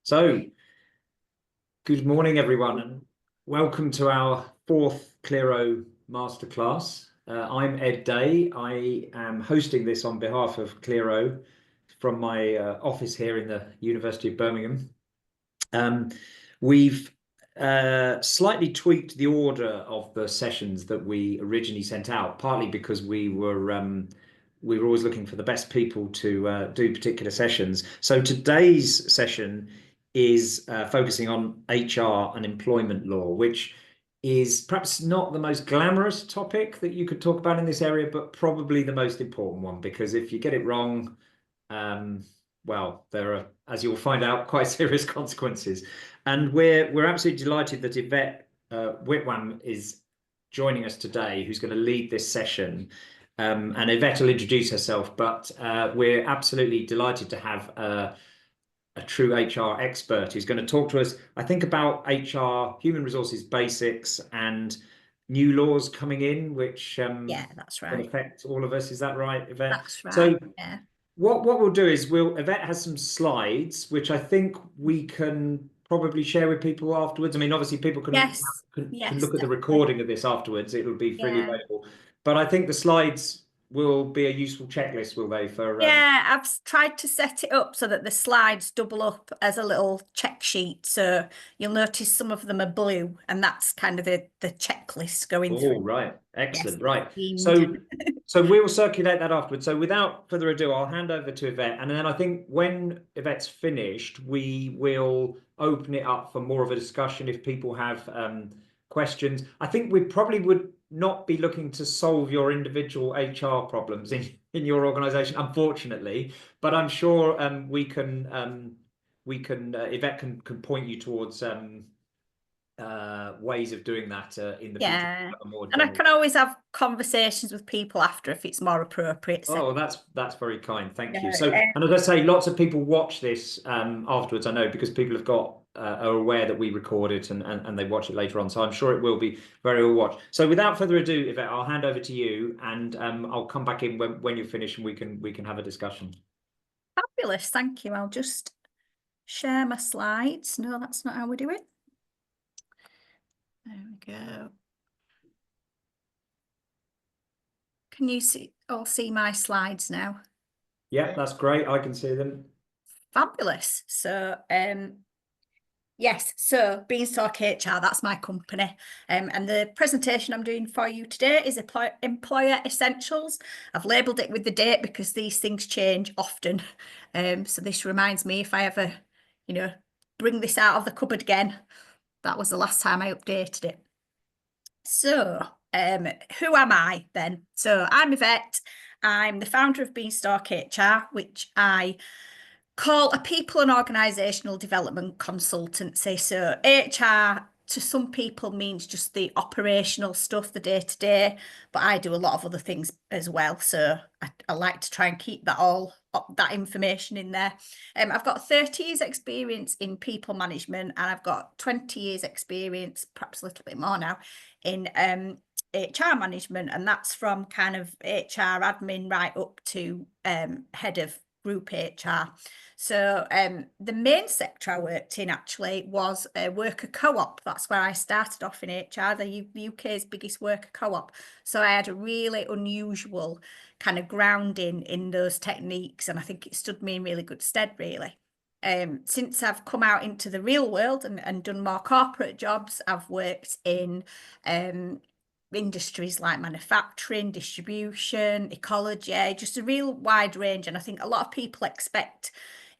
So, good morning, everyone, and welcome to our fourth LERO Masterclass. I'm Ed Day. I am hosting this on behalf of LERO from my office here in the University of Birmingham. We've slightly tweaked the order of the sessions that we originally sent out, partly because we were always looking for the best people to do particular sessions. So today's session is focusing on HR and employment law, which is perhaps not the most glamorous topic that you could talk about in this area, but probably the most important one, because if you get it wrong, well, there are, as you'll find out, quite serious consequences. And we're absolutely delighted that Yvette Whitwam is joining us today, who's going to lead this session. And Yvette will introduce herself, but we're absolutely delighted to have a true HR expert who's going to talk to us, I think, about HR, human resources basics, and new laws coming in, which yeah, that's will right. affect all of us. Is that right, Yvette? That's right. So Yeah. what we'll do is Yvette has some slides, which I think we can probably share with people afterwards. I mean, obviously people Yes. can Yes, look at the definitely. recording of this afterwards. It'll be freely Yeah. available. But I think the slides will be a useful checklist, will they, for Yeah, I've tried to set it up so that the slides double up as a little check sheet. So you'll notice some of them are blue, and that's kind of the checklist going through. Oh, right. Yes, Excellent. it's Right. themed. So we'll circulate that afterwards. So without further ado, I'll hand over to Yvette. And then I think when Yvette's finished, we will open it up for more of a discussion if people have questions. I think we probably would not be looking to solve your individual HR problems in your organization, unfortunately, but I'm sure Yvette can point you towards ways of doing that in the future, Yeah. a more And I general. can always have conversations with people after if it's more appropriate. So, Oh, that's very kind. Thank you. yeah, So, and as I say, lots of people watch this afterwards. I know because people have got are aware that we record it and they watch it later on. So I'm sure it will be very well watched. So without further ado, Yvette, I'll hand over to you, and I'll come back in when you're finished, and we can have a discussion. fabulous. Thank you. I'll just share my slides. No, that's not how we do it. There we go. Can you all see my slides now? Yeah, that's great. I can see them. Fabulous. So, yes, so Beanstalk HR, that's my company. And the presentation I'm doing for you today is Employer Essentials. I've labelled it with the date because these things change often. So this reminds me if I ever, bring this out of the cupboard again. That was the last time I updated it. So, who am I then? So I'm Yvette. I'm the founder of Beanstalk HR, which I call a people and organisational development consultancy. So HR to some people means just the operational stuff, the day to day, but I do a lot of other things as well. So I like to try and keep that information in there. I've got 30 years experience in people management, and I've got 20 years experience, perhaps a little bit more now, in HR management, and that's from kind of HR admin right up to head of group HR. So the main sector I worked in actually was a worker co-op. That's where I started off in HR, the UK's biggest worker co-op. So I had a really unusual kind of grounding in those techniques, and I think it stood me in really good stead, really. Since I've come out into the real world and done more corporate jobs, I've worked in industries like manufacturing, distribution, ecology, just a real wide range. And I think a lot of people expect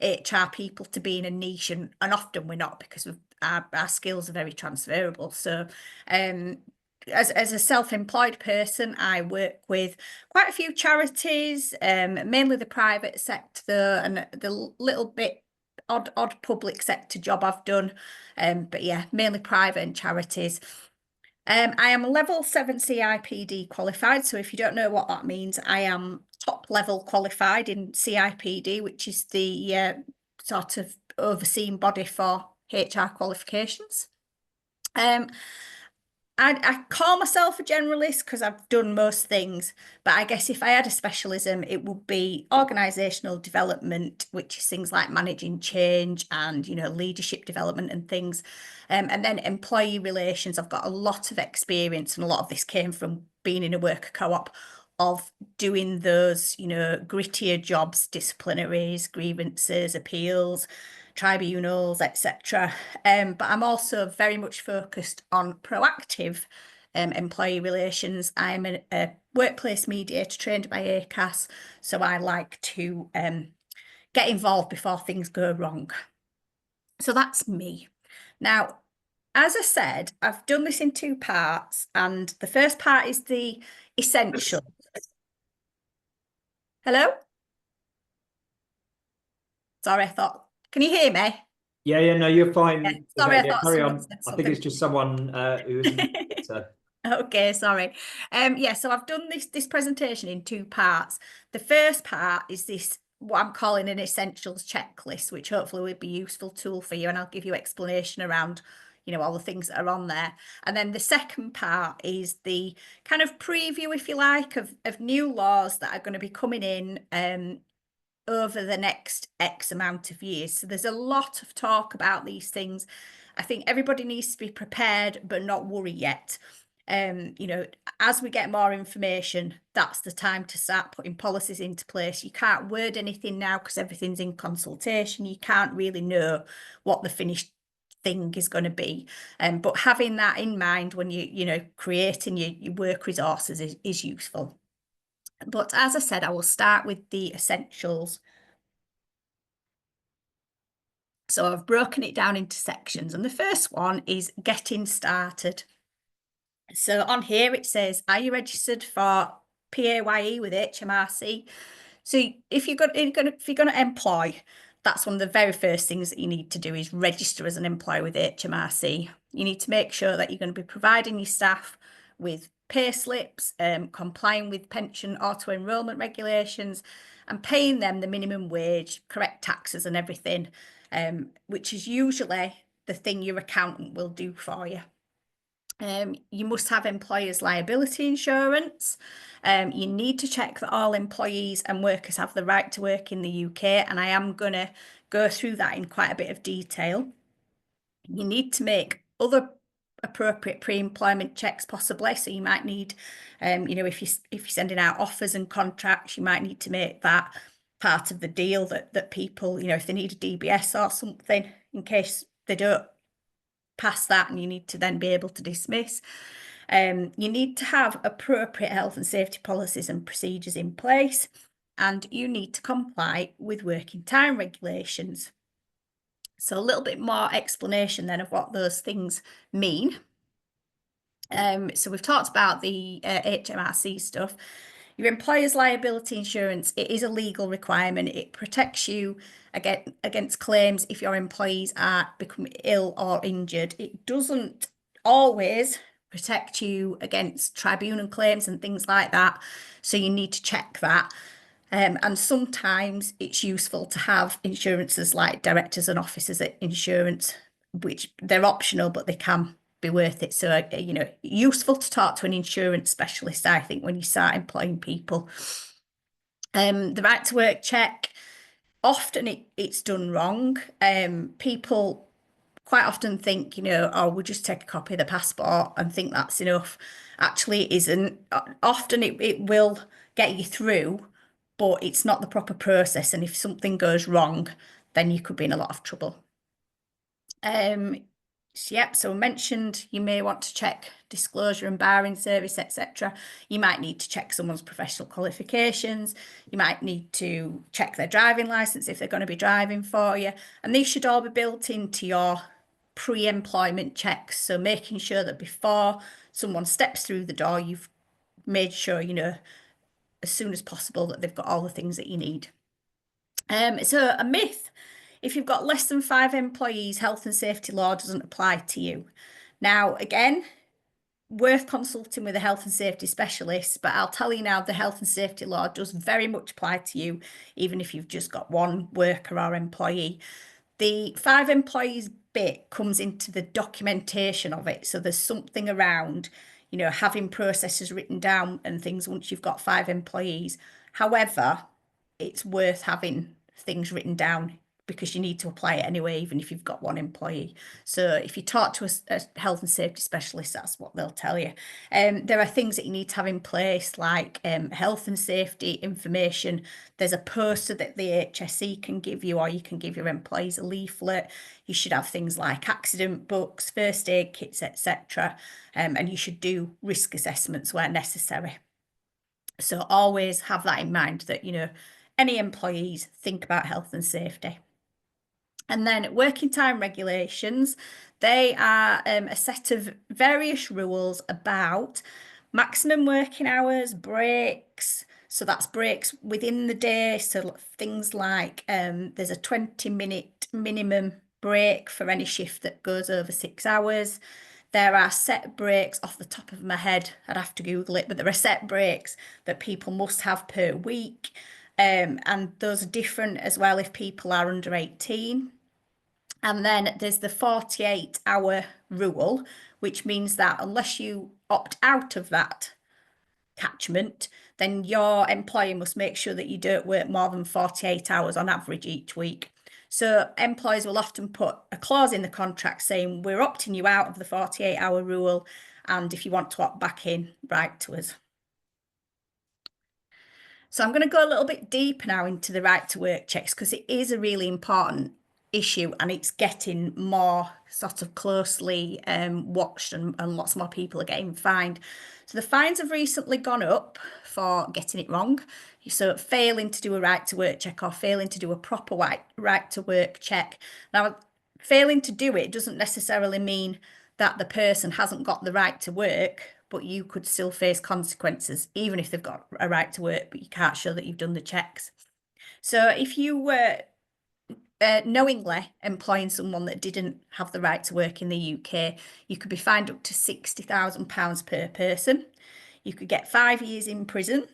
HR people to be in a niche, and often we're not, because our skills are very transferable. So as a self-employed person, I work with quite a few charities, mainly the private sector, and the little bit odd public sector job I've done. But yeah, mainly private and charities. I am level 7 CIPD qualified. So if you don't know what that means, I am top level qualified in CIPD, which is the sort of overseeing body for HR qualifications. I I call myself a generalist because I've done most things, but I guess if I had a specialism, it would be organisational development, which is things like managing change and, leadership development and things. And then employee relations, I've got a lot of experience, and a lot of this came from being in a worker co-op of doing those, grittier jobs, disciplinaries, grievances, appeals, tribunals, etc. But I'm also very much focused on proactive employee relations. I'm a workplace mediator trained by ACAS, so I like to get involved before things go wrong. So that's me. Now, as I said, I've done this in two parts, and the first part is the essential. Hello? Sorry, I thought, can you hear me? Yeah, no, you're fine. Yeah, sorry, I Yeah, thought carry someone on. said I think something. it's just someone who isn't. So. Okay, sorry. Yeah, so I've done this presentation in two parts. The first part is this, what I'm calling an essentials checklist, which hopefully will be a useful tool for you, and I'll give you explanation around, all the things that are on there. And then the second part is the kind of preview, if you like, of new laws that are going to be coming in over the next X amount of years. So there's a lot of talk about these things. I think everybody needs to be prepared, but not worry yet. As we get more information, that's the time to start putting policies into place. You can't word anything now because everything's in consultation. You can't really know what the finished thing is going to be. But having that in mind when creating your work resources is useful. But as I said, I will start with the essentials. So I've broken it down into sections, and the first one is getting started. So on here it says, are you registered for PAYE with HMRC? So if you're going to employ, that's one of the very first things that you need to do is register as an employer with HMRC. You need to make sure that you're going to be providing your staff with pay slips, complying with pension auto enrolment regulations, and paying them the minimum wage, correct taxes and everything, which is usually the thing your accountant will do for you. You must have employers' liability insurance. You need to check that all employees and workers have the right to work in the UK, and I am going to go through that in quite a bit of detail. You need to make other appropriate pre-employment checks possibly. So you might need, if you're sending out offers and contracts, you might need to make that part of the deal that people, if they need a DBS or something, in case they don't pass that, and you need to then be able to dismiss. You need to have appropriate health and safety policies and procedures in place, and you need to comply with working time regulations. So a little bit more explanation then of what those things mean. So we've talked about the HMRC stuff. Your employer's liability insurance, it is a legal requirement. It protects you against claims if your employees are become ill or injured. It doesn't always protect you against tribunal claims and things like that. So you need to check that. And sometimes it's useful to have insurances like directors and officers at insurance, which they're optional, but they can be worth it. So, useful to talk to an insurance specialist, I think, when you start employing people. The right to work check, often it's done wrong. People quite often think, oh, we'll just take a copy of the passport and think that's enough. Actually, it isn't. Often it will get you through, but it's not the proper process. And if something goes wrong, then you could be in a lot of trouble. Yep, so I mentioned you may want to check disclosure and barring service, etc. You might need to check someone's professional qualifications. You might need to check their driving license if they're going to be driving for you. And these should all be built into your pre-employment checks. So making sure that before someone steps through the door, you've made sure, as soon as possible that they've got all the things that you need. So a myth. If you've got less than 5 employees, health and safety law doesn't apply to you. Now, again, worth consulting with a health and safety specialist, but I'll tell you now, the health and safety law does very much apply to you, even if you've just got one worker or employee. The 5 employees bit comes into the documentation of it. So there's something around, having processes written down and things once you've got 5 employees. However, it's worth having things written down because you need to apply it anyway, even if you've got 1 employee. So if you talk to a health and safety specialist, that's what they'll tell you. There are things that you need to have in place, like health and safety information. There's a poster that the HSE can give you, or you can give your employees a leaflet. You should have things like accident books, first aid kits, etc. And you should do risk assessments where necessary. So always have that in mind that, any employees, think about health and safety. And then working time regulations, they are a set of various rules about maximum working hours, breaks. So that's breaks within the day. So things like there's a 20-minute minimum break for any shift that goes over 6 hours. There are set breaks off the top of my head. I'd have to Google it, but there are set breaks that people must have per week. And those are different as well if people are under 18. And then there's the 48-hour rule, which means that unless you opt out of that catchment, then your employer must make sure that you don't work more than 48 hours on average each week. So employers will often put a clause in the contract saying, we're opting you out of the 48-hour rule, and if you want to opt back in, write to us. So I'm going to go a little bit deeper now into the right to work checks because it is a really important issue and it's getting more sort of closely watched and lots more people are getting fined. So the fines have recently gone up for getting it wrong. So failing to do a right to work check or failing to do a proper right to work check. Now, failing to do it doesn't necessarily mean that the person hasn't got the right to work, but you could still face consequences, even if they've got a right to work, but you can't show that you've done the checks. So if you were knowingly employing someone that didn't have the right to work in the UK, you could be fined up to £60,000 per person. You could get 5 years in prison.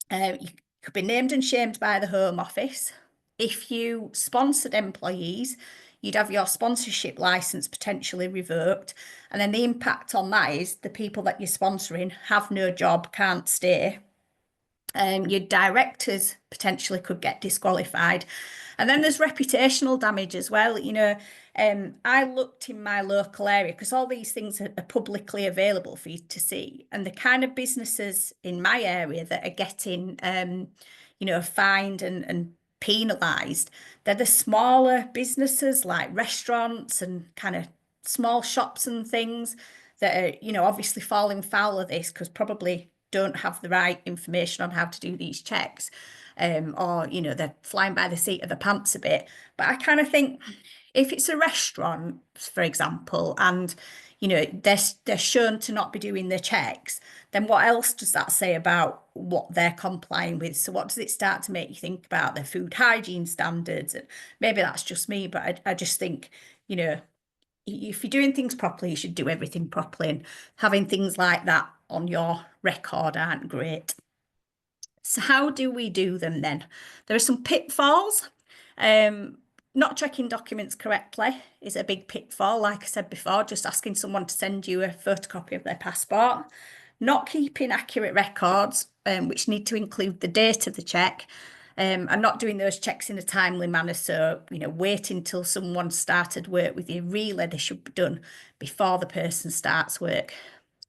You could be named and shamed by the Home Office. If you sponsored employees, you'd have your sponsorship license potentially revoked. And then the impact on that is the people that you're sponsoring have no job, can't stay. Your directors potentially could get disqualified. And then there's reputational damage as well. I looked in my local area because all these things are publicly available for you to see. And the kind of businesses in my area that are getting, fined and penalised, they're the smaller businesses like restaurants and kind of small shops and things that are, obviously falling foul of this because probably don't have the right information on how to do these checks. Or they're flying by the seat of the pants a bit. But I kind of think if it's a restaurant, for example, and they're shown to not be doing the checks, then what else does that say about what they're complying with? So what does it start to make you think about their food hygiene standards? And maybe that's just me, but I just think, if you're doing things properly, you should do everything properly. And having things like that on your record aren't great. So how do we do them then? There are some pitfalls. Not checking documents correctly is a big pitfall. Like I said before, just asking someone to send you a photocopy of their passport. Not keeping accurate records, which need to include the date of the check, and not doing those checks in a timely manner. So, waiting till someone started work with you, really they should be done before the person starts work.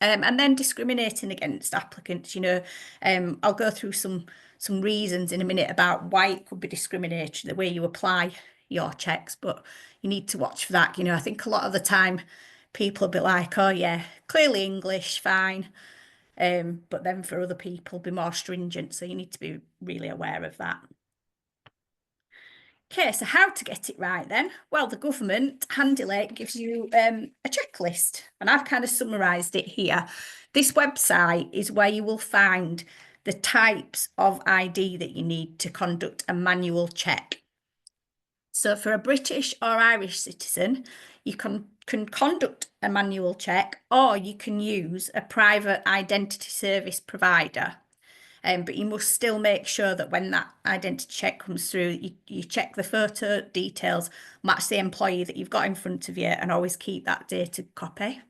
And then discriminating against applicants, I'll go through some reasons in a minute about why it could be discriminatory, the way you apply your checks, but you need to watch for that. I think a lot of the time people will be like, oh yeah, clearly English, fine. But then for other people, be more stringent. So you need to be really aware of that. Okay, so how to get it right then? Well, the government handily gives you a checklist, and I've kind of summarised it here. This website is where you will find the types of ID that you need to conduct a manual check. So for a British or Irish citizen, you can conduct a manual check, or you can use a private identity service provider. But you must still make sure that when that identity check comes through, you check the photo details, match the employee that you've got in front of you, and always keep that dated copy.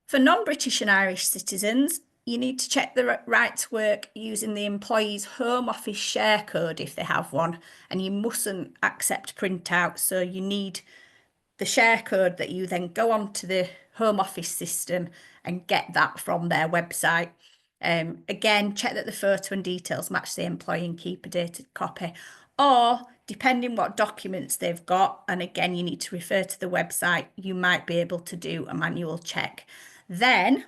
For non-British and Irish citizens, you need to check the right to work using the employee's Home Office share code if they have one, and you mustn't accept printouts. So you need the share code that you then go onto the Home Office system and get that from their website. Again, check that the photo and details match the employee and keep a dated copy. Or depending what documents they've got, and again, you need to refer to the website, you might be able to do a manual check. Then,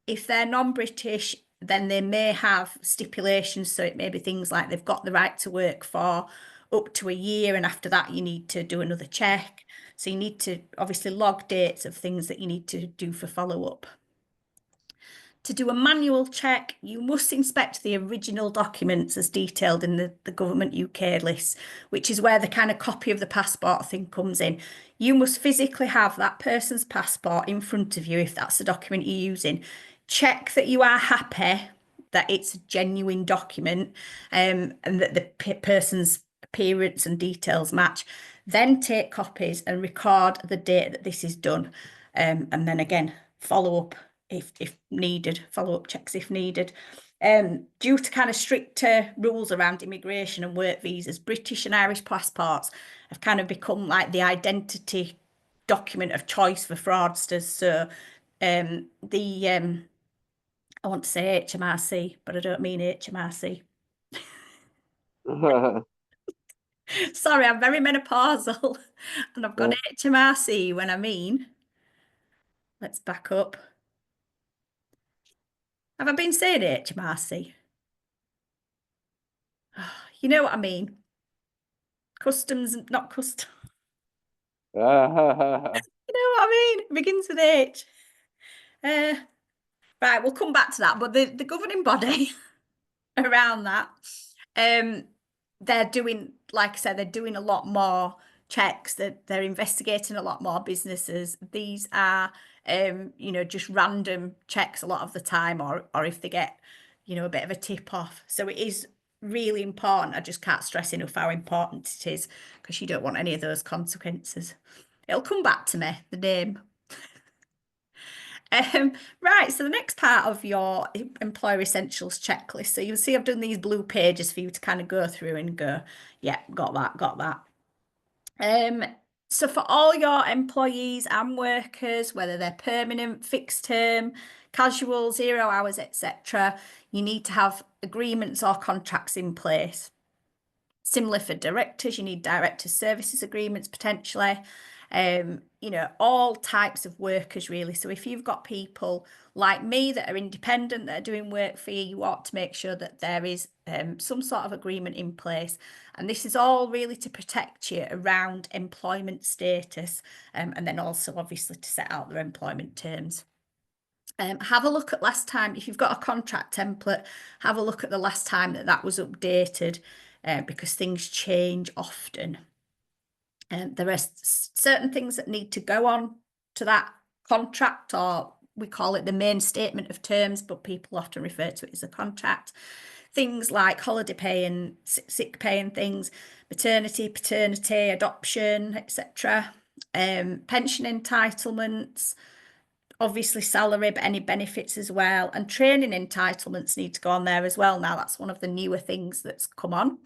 if they're non-British, then they may have stipulations. So it may be things like they've got the right to work for up to a year, and after that, you need to do another check. So you need to obviously log dates of things that you need to do for follow-up. To do a manual check, you must inspect the original documents as detailed in the Government UK list, which is where the kind of copy of the passport thing comes in. You must physically have that person's passport in front of you if that's the document you're using. Check that you are happy that it's a genuine document, and that the person's appearance and details match. Then take copies and record the date that this is done. And then again, follow up if needed, follow-up checks if needed. Due to kind of stricter rules around immigration and work visas, British and Irish passports have kind of become like the identity document of choice for fraudsters. So I want to say HMRC, but I don't mean HMRC. Sorry, I'm very menopausal and I've got HMRC when I mean. Let's back up. Have I been saying HMRC? You know what I mean. Customs, not custom. You know what I mean? It begins with H. Right, we'll come back to that. But the governing body around that, they're doing, like I said, they're doing a lot more checks. They're investigating a lot more businesses. These are, just random checks a lot of the time, or if they get, a bit of a tip off. So it is really important. I just can't stress enough how important it is, because you don't want any of those consequences. It'll come back to me, the name. Right, so the next part of your employer essentials checklist. So you'll see I've done these blue pages for you to kind of go through and go, yeah, got that. So for all your employees and workers, whether they're permanent, fixed term, casual, 0 hours, etc., you need to have agreements or contracts in place. Similar for directors, you need director services agreements potentially. All types of workers really. So if you've got people like me that are independent, that are doing work for you, you ought to make sure that there is some sort of agreement in place. And this is all really to protect you around employment status, and then also obviously to set out their employment terms. Have a look at last time. If you've got a contract template, have a look at the last time that was updated, because things change often. There are certain things that need to go on to that contract, or we call it the main statement of terms, but people often refer to it as a contract. Things like holiday pay and sick pay and things, maternity, paternity, adoption, etc. Pension entitlements, obviously salary, but any benefits as well. And training entitlements need to go on there as well. Now, that's one of the newer things that's come on.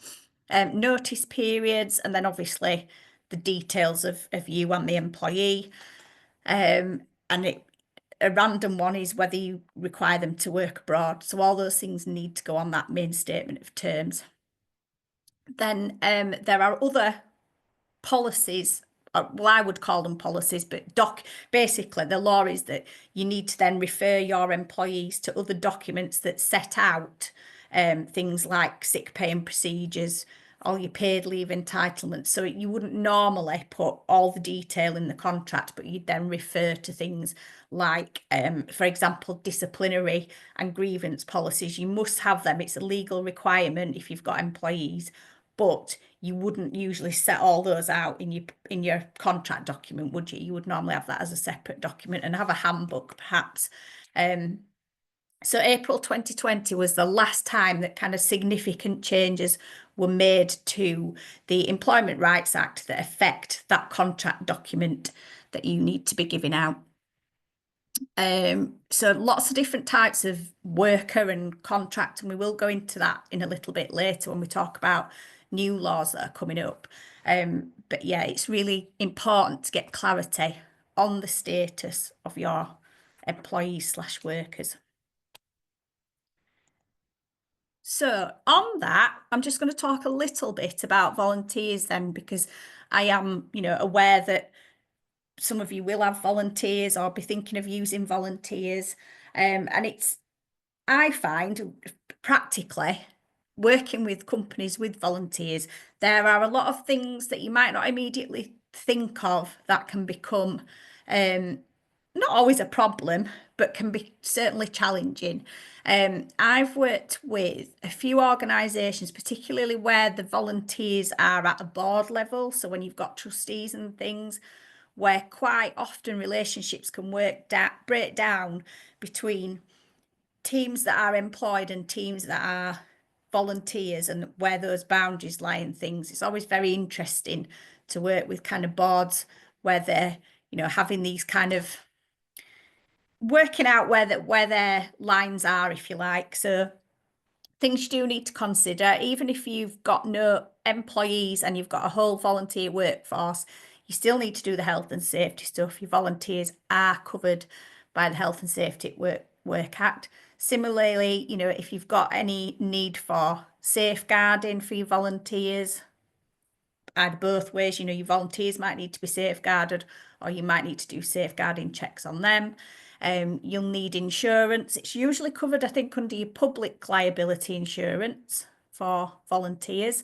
Notice periods, and then obviously the details of you and the employee. And a random one is whether you require them to work abroad. So all those things need to go on that main statement of terms. Then there are other policies. Well, I would call them policies, but basically the law is that you need to then refer your employees to other documents that set out things like sick pay and procedures, all your paid leave entitlements. So you wouldn't normally put all the detail in the contract, but you'd then refer to things like, for example, disciplinary and grievance policies. You must have them. It's a legal requirement if you've got employees, but you wouldn't usually set all those out in your contract document, would you? You would normally have that as a separate document and have a handbook, perhaps. So April 2020 was the last time that kind of significant changes were made to the Employment Rights Act that affect that contract document that you need to be giving out. So lots of different types of worker and contract, and we will go into that in a little bit later when we talk about new laws that are coming up. But yeah, it's really important to get clarity on the status of your employees/workers. So on that, I'm just going to talk a little bit about volunteers then, because I am, aware that some of you will have volunteers or be thinking of using volunteers. And I find practically working with companies with volunteers, there are a lot of things that you might not immediately think of that can become not always a problem, but can be certainly challenging. I've worked with a few organisations, particularly where the volunteers are at a board level. So when you've got trustees and things, where quite often relationships can break down between teams that are employed and teams that are volunteers, and where those boundaries lie and things. It's always very interesting to work with kind of boards where they're, having these kind of working out where their lines are, if you like. So things you do need to consider, even if you've got no employees and you've got a whole volunteer workforce, you still need to do the health and safety stuff. Your volunteers are covered by the Health and Safety at Work Act. Similarly, if you've got any need for safeguarding for your volunteers, either both ways, your volunteers might need to be safeguarded, or you might need to do safeguarding checks on them. You'll need insurance. It's usually covered, I think, under your public liability insurance for volunteers.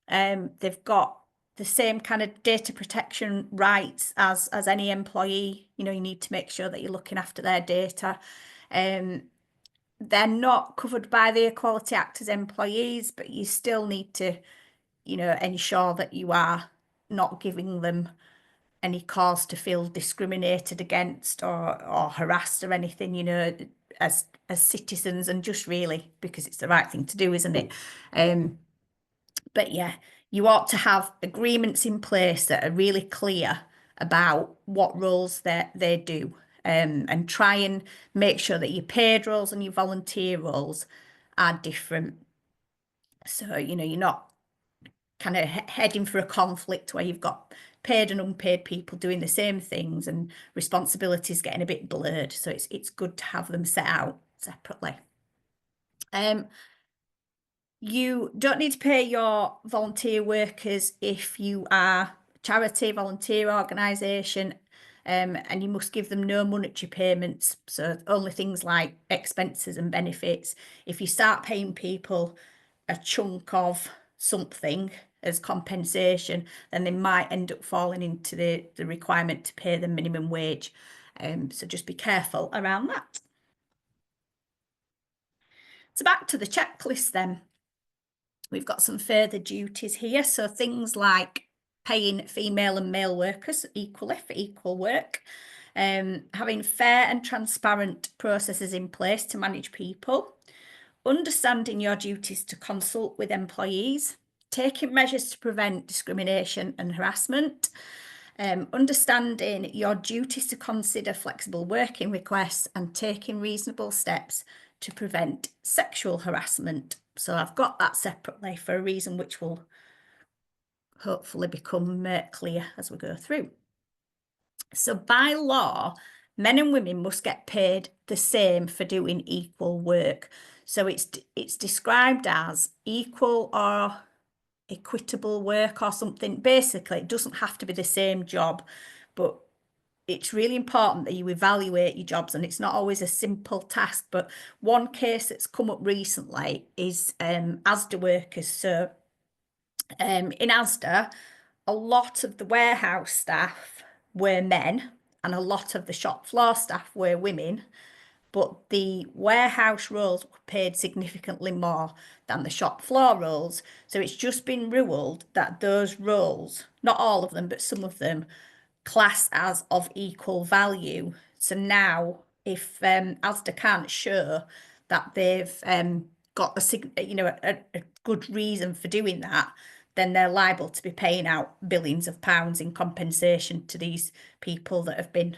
They've got the same kind of data protection rights as any employee. You need to make sure that you're looking after their data. They're not covered by the Equality Act as employees, but you still need to, ensure that you are not giving them any cause to feel discriminated against or harassed or anything, as citizens, and just really because it's the right thing to do, isn't it? But yeah, you ought to have agreements in place that are really clear about what roles they do, and try and make sure that your paid roles and your volunteer roles are different. So, you're not kind of heading for a conflict where you've got paid and unpaid people doing the same things and responsibilities getting a bit blurred. So it's good to have them set out separately. You don't need to pay your volunteer workers if you are a charity, volunteer organisation, and you must give them no monetary payments. So only things like expenses and benefits. If you start paying people a chunk of something as compensation, then they might end up falling into the requirement to pay the minimum wage. So just be careful around that. So back to the checklist then. We've got some further duties here. So things like paying female and male workers equally for equal work, having fair and transparent processes in place to manage people, understanding your duties to consult with employees, taking measures to prevent discrimination and harassment, understanding your duties to consider flexible working requests, and taking reasonable steps to prevent sexual harassment. So I've got that separately for a reason which will hopefully become clear as we go through. So by law, men and women must get paid the same for doing equal work. So it's described as equal or equitable work or something. Basically, it doesn't have to be the same job, but it's really important that you evaluate your jobs, and it's not always a simple task. But one case that's come up recently is Asda workers. So in Asda, a lot of the warehouse staff were men and a lot of the shop floor staff were women, but the warehouse roles were paid significantly more than the shop floor roles. So it's just been ruled that those roles, not all of them, but some of them, class as of equal value. So now if Asda can't show that they've got a good reason for doing that, then they're liable to be paying out billions of pounds in compensation to these people that have been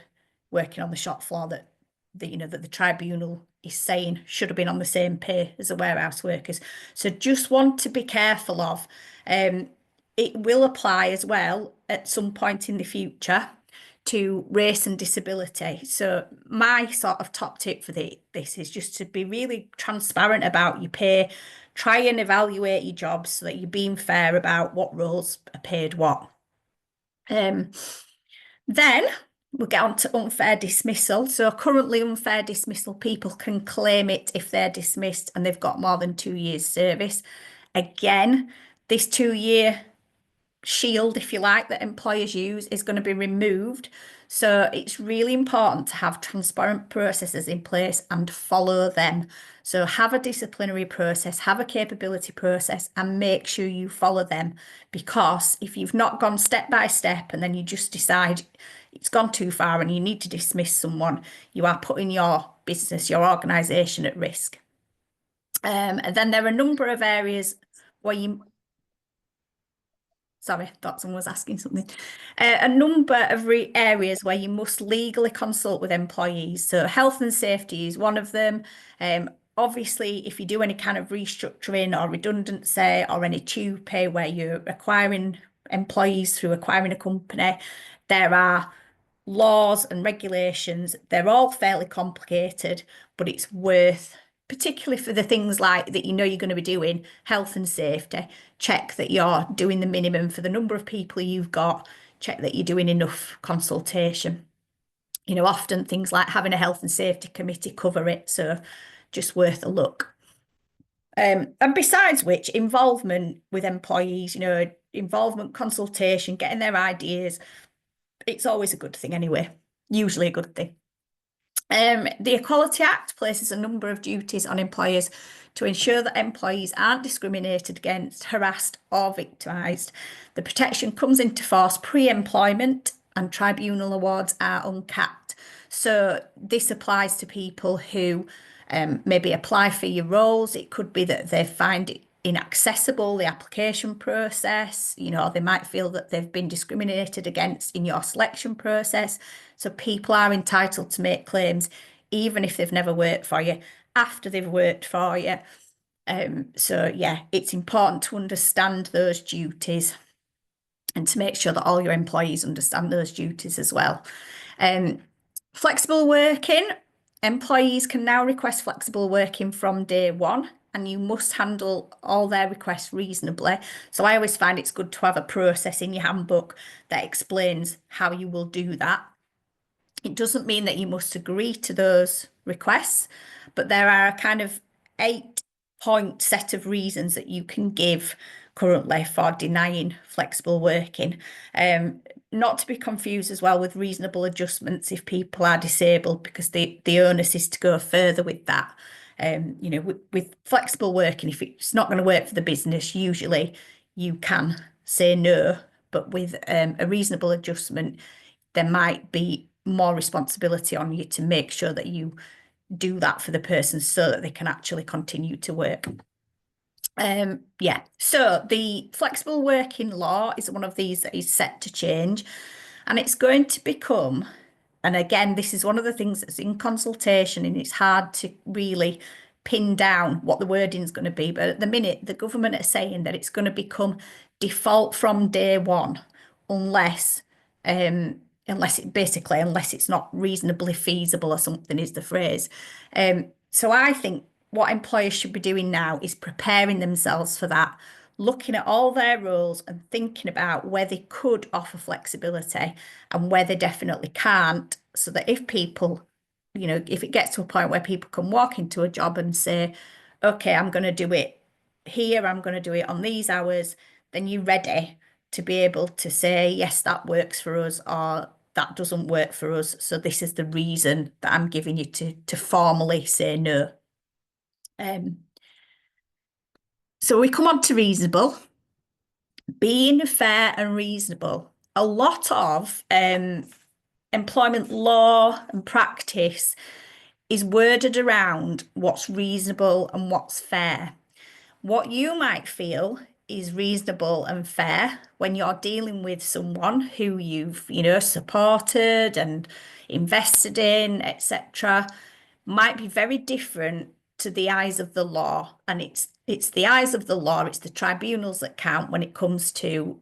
working on the shop floor that the tribunal is saying should have been on the same pay as the warehouse workers. So just want to be careful of. It will apply as well at some point in the future to race and disability. So my sort of top tip for this is just to be really transparent about your pay. Try and evaluate your jobs so that you're being fair about what roles are paid what. Then we'll get on to unfair dismissal. So currently unfair dismissal, people can claim it if they're dismissed and they've got more than 2 years service. Again, this 2-year shield, if you like, that employers use is going to be removed. So it's really important to have transparent processes in place and follow them. So have a disciplinary process, have a capability process, and make sure you follow them. Because if you've not gone step by step and then you just decide it's gone too far and you need to dismiss someone, you are putting your business, your organisation at risk. And then there are a number of areas where you Sorry, thought someone was asking something. A number of areas where you must legally consult with employees. So health and safety is one of them. Obviously, if you do any kind of restructuring or redundancy or any tube pay where you're acquiring employees through acquiring a company, there are laws and regulations. They're all fairly complicated, but it's worth, particularly for the things like that you're going to be doing, health and safety, check that you're doing the minimum for the number of people you've got, check that you're doing enough consultation. Often things like having a health and safety committee cover it, so just worth a look. And besides which, involvement with employees, involvement, consultation, getting their ideas, it's always a good thing anyway, usually a good thing. The Equality Act places a number of duties on employers to ensure that employees aren't discriminated against, harassed or victimised. The protection comes into force pre-employment and tribunal awards are uncapped. So this applies to people who maybe apply for your roles. It could be that they find it inaccessible, the application process, they might feel that they've been discriminated against in your selection process. So people are entitled to make claims, even if they've never worked for you, after they've worked for you. So yeah, it's important to understand those duties and to make sure that all your employees understand those duties as well. Flexible working, employees can now request flexible working from day one, and you must handle all their requests reasonably. So I always find it's good to have a process in your handbook that explains how you will do that. It doesn't mean that you must agree to those requests, but there are a kind of 8-point set of reasons that you can give currently for denying flexible working. Not to be confused as well with reasonable adjustments if people are disabled, because the onus is to go further with that. With flexible working, if it's not going to work for the business, usually you can say no, but with a reasonable adjustment, there might be more responsibility on you to make sure that you do that for the person so that they can actually continue to work. So the flexible working law is one of these that is set to change, and it's going to become, and again, this is one of the things that's in consultation and it's hard to really pin down what the wording is going to be. But at the minute, the government are saying that it's going to become default from day one, unless it's not reasonably feasible or something is the phrase. So I think what employers should be doing now is preparing themselves for that, looking at all their roles and thinking about where they could offer flexibility and where they definitely can't, so that if people, if it gets to a point where people can walk into a job and say, okay, I'm going to do it here, I'm going to do it on these hours, then you're ready to be able to say, yes, that works for us, or that doesn't work for us. So this is the reason that I'm giving you to formally say no. So we come on to reasonable. Being fair and reasonable. A lot of employment law and practice is worded around what's reasonable and what's fair. What you might feel is reasonable and fair when you're dealing with someone who you've, supported and invested in, etc., might be very different to the eyes of the law. And it's the eyes of the law, it's the tribunals that count when it comes to,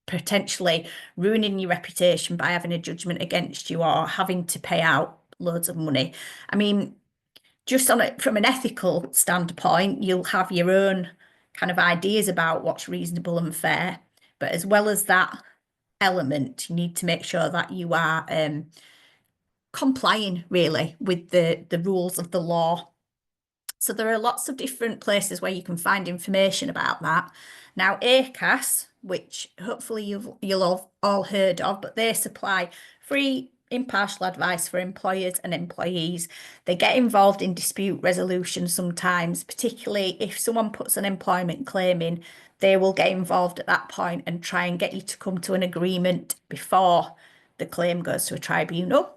potentially ruining your reputation by having a judgment against you or having to pay out loads of money. I mean, just on it from an ethical standpoint, you'll have your own kind of ideas about what's reasonable and fair. But as well as that element, you need to make sure that you are complying really with the rules of the law. So there are lots of different places where you can find information about that. Now, ACAS, which hopefully you'll all heard of, but they supply free impartial advice for employers and employees. They get involved in dispute resolution sometimes, particularly if someone puts an employment claim in, they will get involved at that point and try and get you to come to an agreement before the claim goes to a tribunal.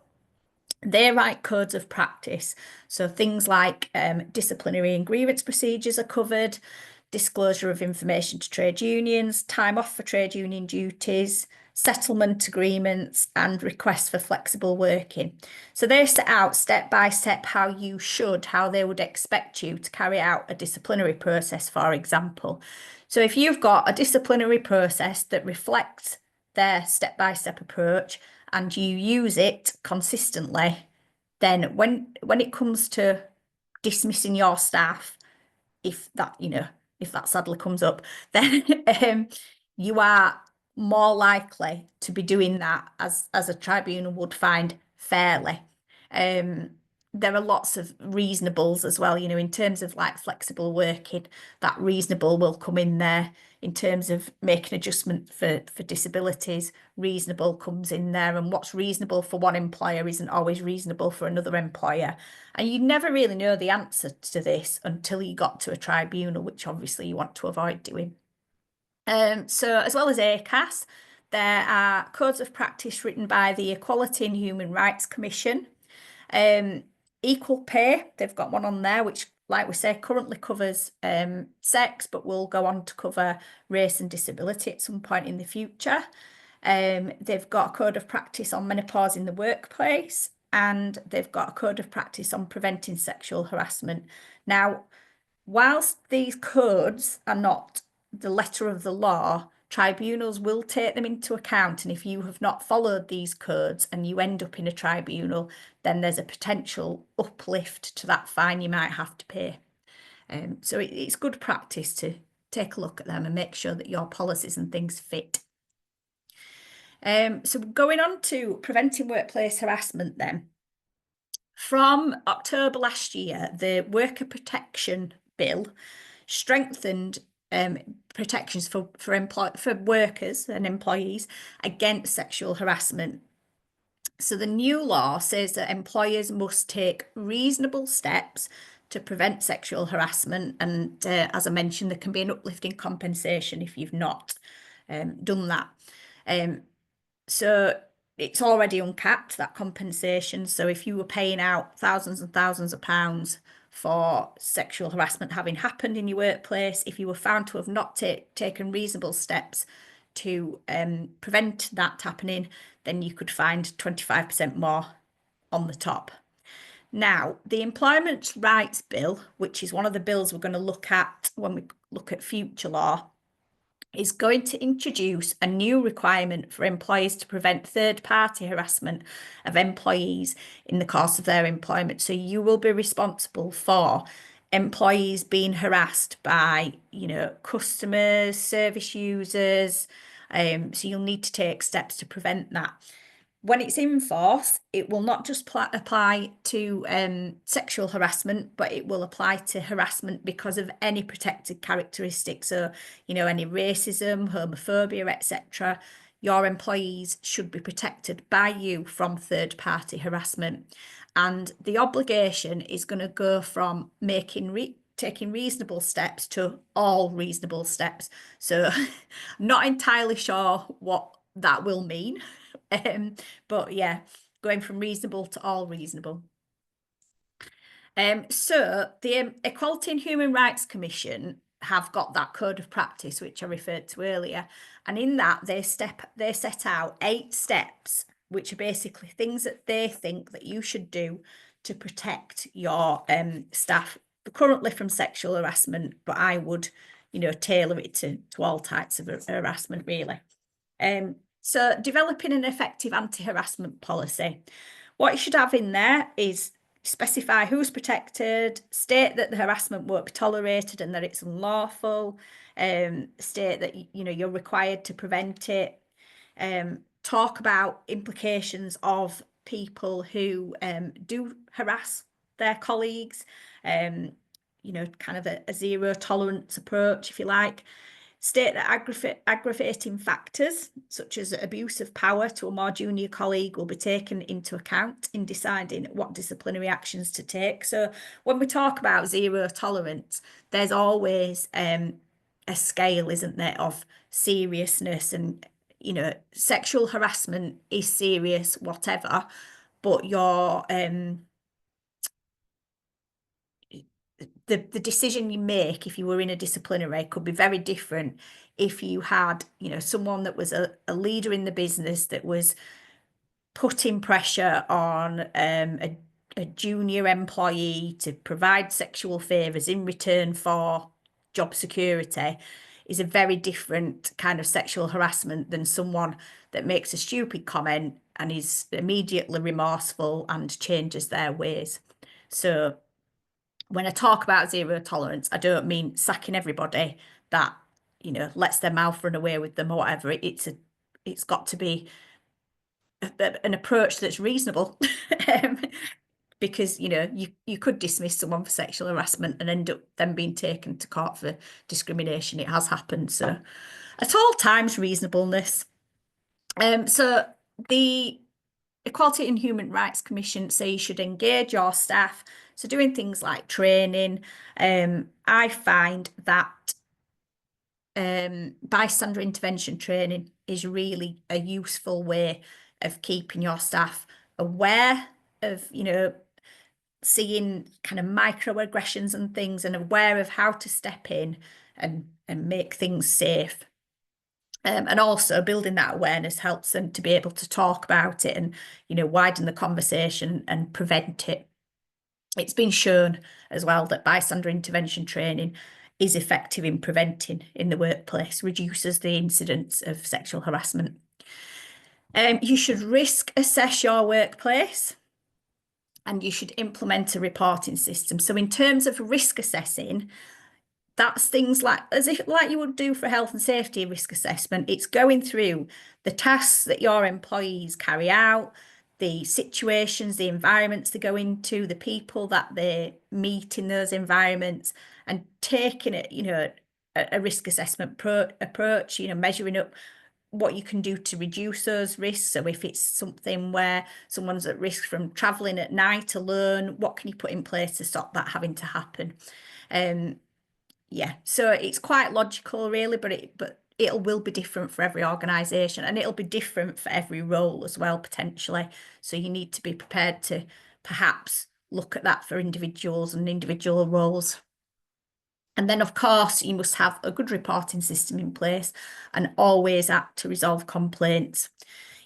They write codes of practice. So things like disciplinary and grievance procedures are covered, disclosure of information to trade unions, time off for trade union duties, settlement agreements, and requests for flexible working. So they set out step by step how they would expect you to carry out a disciplinary process, for example. So if you've got a disciplinary process that reflects their step-by-step approach and you use it consistently, then when it comes to dismissing your staff, if that sadly comes up, then you are more likely to be doing that as a tribunal would find fairly. There are lots of reasonables as well, in terms of like flexible working, that reasonable will come in there. In terms of making adjustment for disabilities, reasonable comes in there, and what's reasonable for one employer isn't always reasonable for another employer. And you never really know the answer to this until you got to a tribunal, which obviously you want to avoid doing. So as well as ACAS, there are codes of practice written by the Equality and Human Rights Commission. Equal pay, they've got one on there, which, like we say, currently covers sex, but will go on to cover race and disability at some point in the future. They've got a code of practice on menopause in the workplace, and they've got a code of practice on preventing sexual harassment. Now, whilst these codes are not the letter of the law, tribunals will take them into account. And if you have not followed these codes and you end up in a tribunal, then there's a potential uplift to that fine you might have to pay. So it's good practice to take a look at them and make sure that your policies and things fit. So going on to preventing workplace harassment then. From October last year, the Worker Protection Bill strengthened protections for workers and employees against sexual harassment. So the new law says that employers must take reasonable steps to prevent sexual harassment, and as I mentioned, there can be an uplift in compensation if you've not done that. So it's already uncapped, that compensation. So if you were paying out thousands and thousands of pounds for sexual harassment having happened in your workplace, if you were found to have not taken reasonable steps to prevent that happening, then you could find 25% more on the top. Now, the Employment Rights Bill, which is one of the bills we're going to look at when we look at future law, is going to introduce a new requirement for employers to prevent third-party harassment of employees in the course of their employment. So you will be responsible for employees being harassed by, customers, service users. So you'll need to take steps to prevent that. When it's in force, it will not just apply to sexual harassment, but it will apply to harassment because of any protected characteristics. So, any racism, homophobia, etc. Your employees should be protected by you from third-party harassment. And the obligation is going to go from taking reasonable steps to all reasonable steps. So not entirely sure what that will mean. But yeah, going from reasonable to all reasonable. So the Equality and Human Rights Commission have got that code of practice, which I referred to earlier. And in that, they set out 8 steps, which are basically things that they think that you should do to protect your staff, currently from sexual harassment, but I would, tailor it to all types of harassment, really. So developing an effective anti-harassment policy. What you should have in there is specify who's protected, state that the harassment won't be tolerated and that it's unlawful, state that you're required to prevent it, talk about implications of people who do harass their colleagues, kind of a zero tolerance approach, if you like. State that aggravating factors, such as abuse of power to a more junior colleague, will be taken into account in deciding what disciplinary actions to take. So when we talk about zero tolerance, there's always a scale, isn't there, of seriousness, and sexual harassment is serious, whatever, but your the decision you make if you were in a disciplinary could be very different if you had, someone that was a leader in the business that was putting pressure on a junior employee to provide sexual favours in return for job security. Is a very different kind of sexual harassment than someone that makes a stupid comment and is immediately remorseful and changes their ways. So when I talk about zero tolerance, I don't mean sacking everybody that, lets their mouth run away with them or whatever. It's got to be an approach that's reasonable. Because, you could dismiss someone for sexual harassment and end up them being taken to court for discrimination. It has happened. So at all times, reasonableness. So the Equality and Human Rights Commission say you should engage your staff. So doing things like training. I find that bystander intervention training is really a useful way of keeping your staff aware of, seeing kind of microaggressions and things, and aware of how to step in and make things safe. And also building that awareness helps them to be able to talk about it and, widen the conversation and prevent it. It's been shown as well that bystander intervention training is effective in preventing in the workplace, reduces the incidence of sexual harassment. You should risk assess your workplace, and you should implement a reporting system. So in terms of risk assessing, that's things like you would do for health and safety risk assessment. It's going through the tasks that your employees carry out, the situations, the environments they go into, the people that they meet in those environments, and taking it, a risk assessment approach, measuring up what you can do to reduce those risks. So if it's something where someone's at risk from traveling at night alone, what can you put in place to stop that having to happen? Yeah, so it's quite logical, really, but it will be different for every organisation, and it'll be different for every role as well, potentially. So you need to be prepared to perhaps look at that for individuals and individual roles. And then, of course, you must have a good reporting system in place and always act to resolve complaints.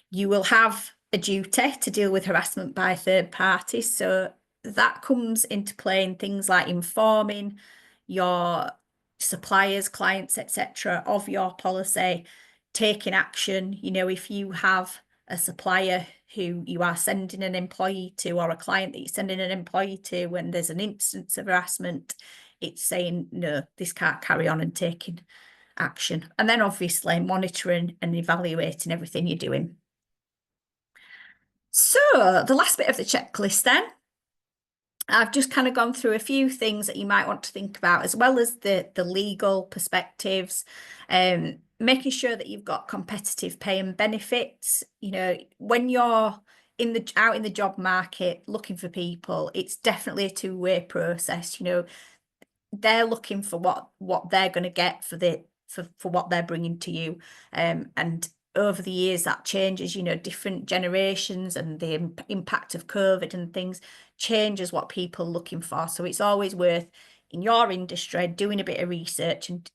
You will have a duty to deal with harassment by third parties. So that comes into play in things like informing your suppliers, clients, etc., of your policy, taking action. If you have a supplier who you are sending an employee to, or a client that you're sending an employee to, when there's an instance of harassment, it's saying, no, this can't carry on, and taking action. And then obviously monitoring and evaluating everything you're doing. So the last bit of the checklist then, I've just kind of gone through a few things that you might want to think about, as well as the legal perspectives, making sure that you've got competitive pay and benefits. When you're out in the job market looking for people, it's definitely a two-way process. They're looking for what they're going to get for what they're bringing to you, and over the years that changes. Different generations and the impact of COVID and things changes what people are looking for. So it's always worth, in your industry, doing a bit of research and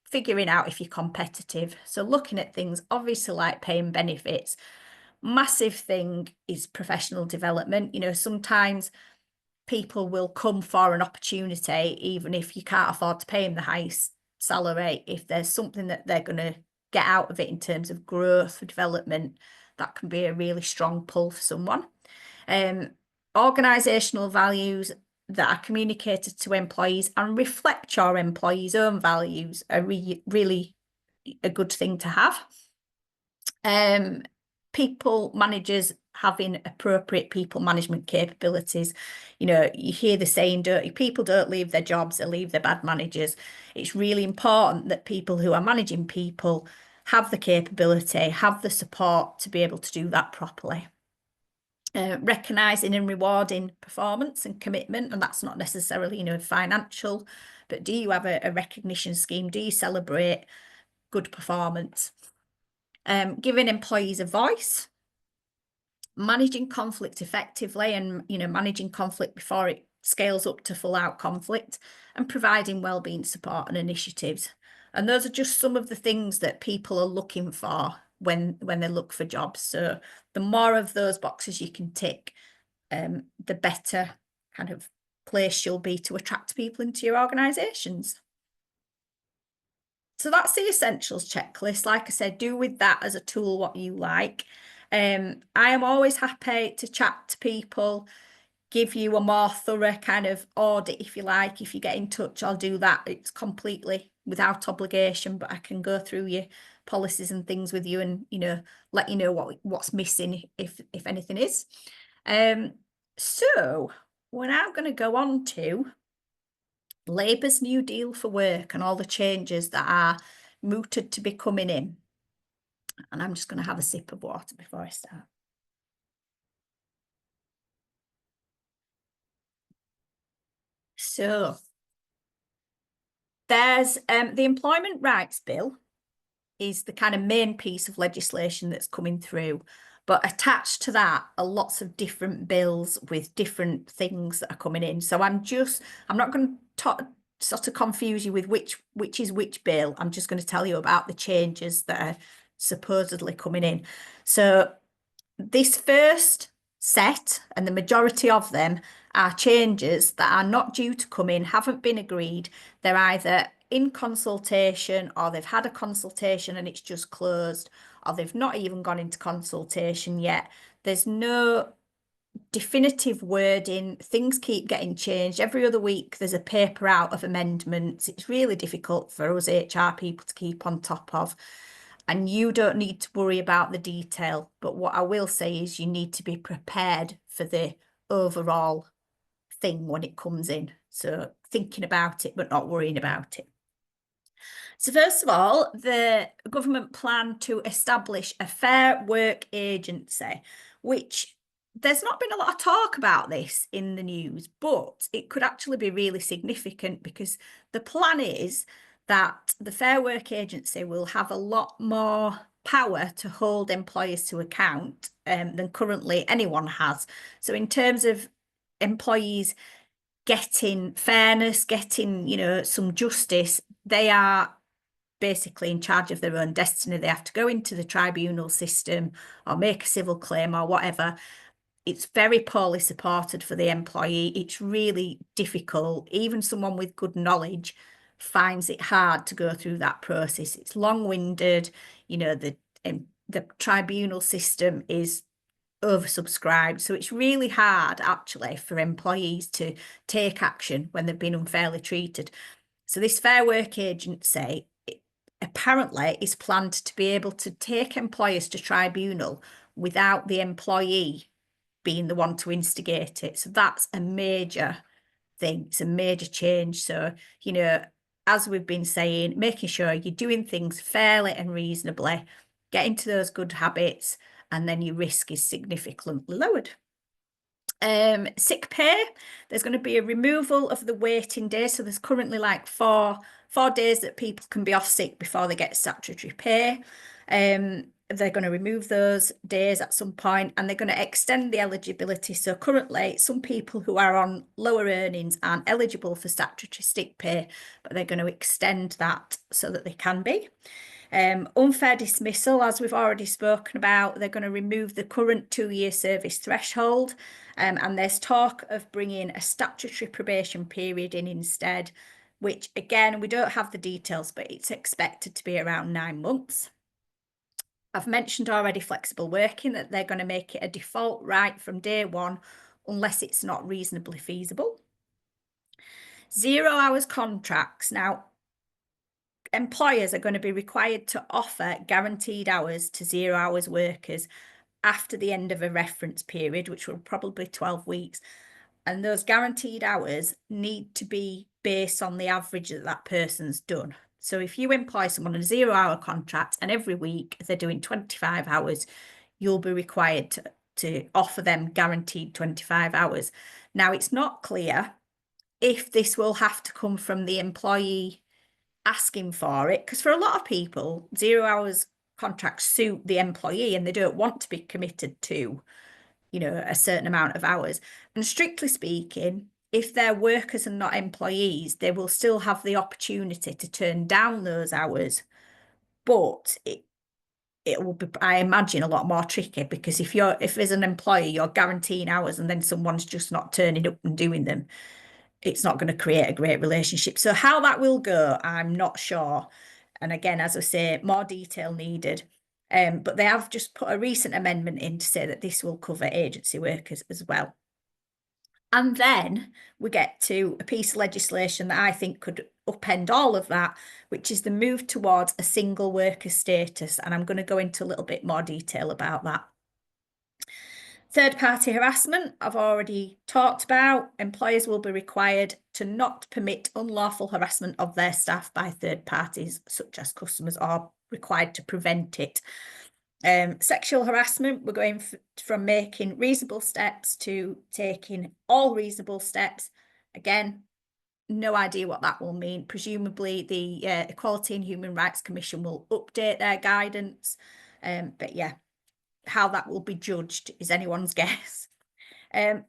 figuring out if you're competitive. So looking at things, obviously, like pay and benefits. Massive thing is professional development. You know, sometimes people will come for an opportunity, even if you can't afford to pay them the highest salary. If there's something that they're going to get out of it in terms of growth or development, that can be a really strong pull for someone. Organisational values that are communicated to employees and reflect your employees' own values are really a good thing to have. People managers having appropriate people management capabilities. You know, you hear the saying, people don't leave their jobs, they leave their bad managers. It's really important that people who are managing people have the capability, have the support to be able to do that properly. Recognising and rewarding performance and commitment, and that's not necessarily, you know, financial, but do you have a recognition scheme? Do you celebrate good performance? Giving employees a voice, managing conflict effectively, and, you know, managing conflict before it scales up to full out conflict, and providing wellbeing support and initiatives. And those are just some of the things that people are looking for when they look for jobs. So the more of those boxes you can tick, the better kind of place you'll be to attract people into your organisations. So that's the essentials checklist. Like I said, do with that as a tool what you like. I am always happy to chat to people, give you a more thorough kind of audit, if you like. If you get in touch, I'll do that. It's completely without obligation, but I can go through your policies and things with you and, you know, let you know what's missing if anything is. So we're now going to go on to Labour's New Deal for work and all the changes that are mooted to be coming in. And I'm just going to have a sip of water before I start. So there's the Employment Rights Bill is the kind of main piece of legislation that's coming through. But attached to that are lots of different bills with different things that are coming in. So I'm not going to sort of confuse you with which is which bill. I'm just going to tell you about the changes that are supposedly coming in. So this first set, and the majority of them, are changes that are not due to come in, haven't been agreed. They're either in consultation, or they've had a consultation and it's just closed, or they've not even gone into consultation yet. There's no definitive wording. Things keep getting changed. Every other week there's a paper out of amendments. It's really difficult for us HR people to keep on top of. And you don't need to worry about the detail. But what I will say is you need to be prepared for the overall thing when it comes in. So thinking about it, but not worrying about it. So first of all, the government plan to establish a Fair Work Agency, which there's not been a lot of talk about this in the news, but it could actually be really significant, because the plan is that the Fair Work Agency will have a lot more power to hold employers to account than currently anyone has. So in terms of employees getting fairness, getting, you know, some justice, they are basically in charge of their own destiny. They have to go into the tribunal system or make a civil claim or whatever. It's very poorly supported for the employee. It's really difficult. Even someone with good knowledge finds it hard to go through that process. It's long-winded. You know, the tribunal system is oversubscribed. So it's really hard actually for employees to take action when they've been unfairly treated. So this Fair Work Agency apparently is planned to be able to take employers to tribunal without the employee being the one to instigate it. So that's a major thing. It's a major change. So, you know, as we've been saying, making sure you're doing things fairly and reasonably, get into those good habits, and then your risk is significantly lowered. Sick pay, there's going to be a removal of the waiting day. So there's currently like four days that people can be off sick before they get statutory pay. they're going to remove those days at some point, and they're going to extend the eligibility. So currently, some people who are on lower earnings aren't eligible for statutory sick pay, but they're going to extend that so that they can be. Unfair dismissal, as we've already spoken about, they're going to remove the current 2-year service threshold, and there's talk of bringing a statutory probation period in instead, which again, we don't have the details, but it's expected to be around 9 months. I've mentioned already flexible working, that they're going to make it a default right from day one, unless it's not reasonably feasible. 0 hours contracts. Now, employers are going to be required to offer guaranteed hours to 0 hours workers after the end of a reference period, which will probably 12 weeks. And those guaranteed hours need to be based on the average that that person's done. So if you employ someone on a 0 hour contract and every week they're doing 25 hours, you'll be required to offer them guaranteed 25 hours. Now, it's not clear if this will have to come from the employee asking for it, because for a lot of people, 0 hours contracts suit the employee and they don't want to be committed to, you know, a certain amount of hours. And strictly speaking, if they're workers and not employees, they will still have the opportunity to turn down those hours. But it will be, I imagine, a lot more tricky, because if as an employer, you're guaranteeing hours and then someone's just not turning up and doing them, it's not going to create a great relationship. So how that will go, I'm not sure. And again, as I say, more detail needed. But they have just put a recent amendment in to say that this will cover agency workers as well. And then we get to a piece of legislation that I think could upend all of that, which is the move towards a single worker status. And I'm going to go into a little bit more detail about that. Third-party harassment, I've already talked about. Employers will be required to not permit unlawful harassment of their staff by third parties, such as customers, are required to prevent it. Sexual harassment, we're going from making reasonable steps to taking all reasonable steps. Again, no idea what that will mean. Presumably the Equality and Human Rights Commission will update their guidance. But yeah, how that will be judged is anyone's guess.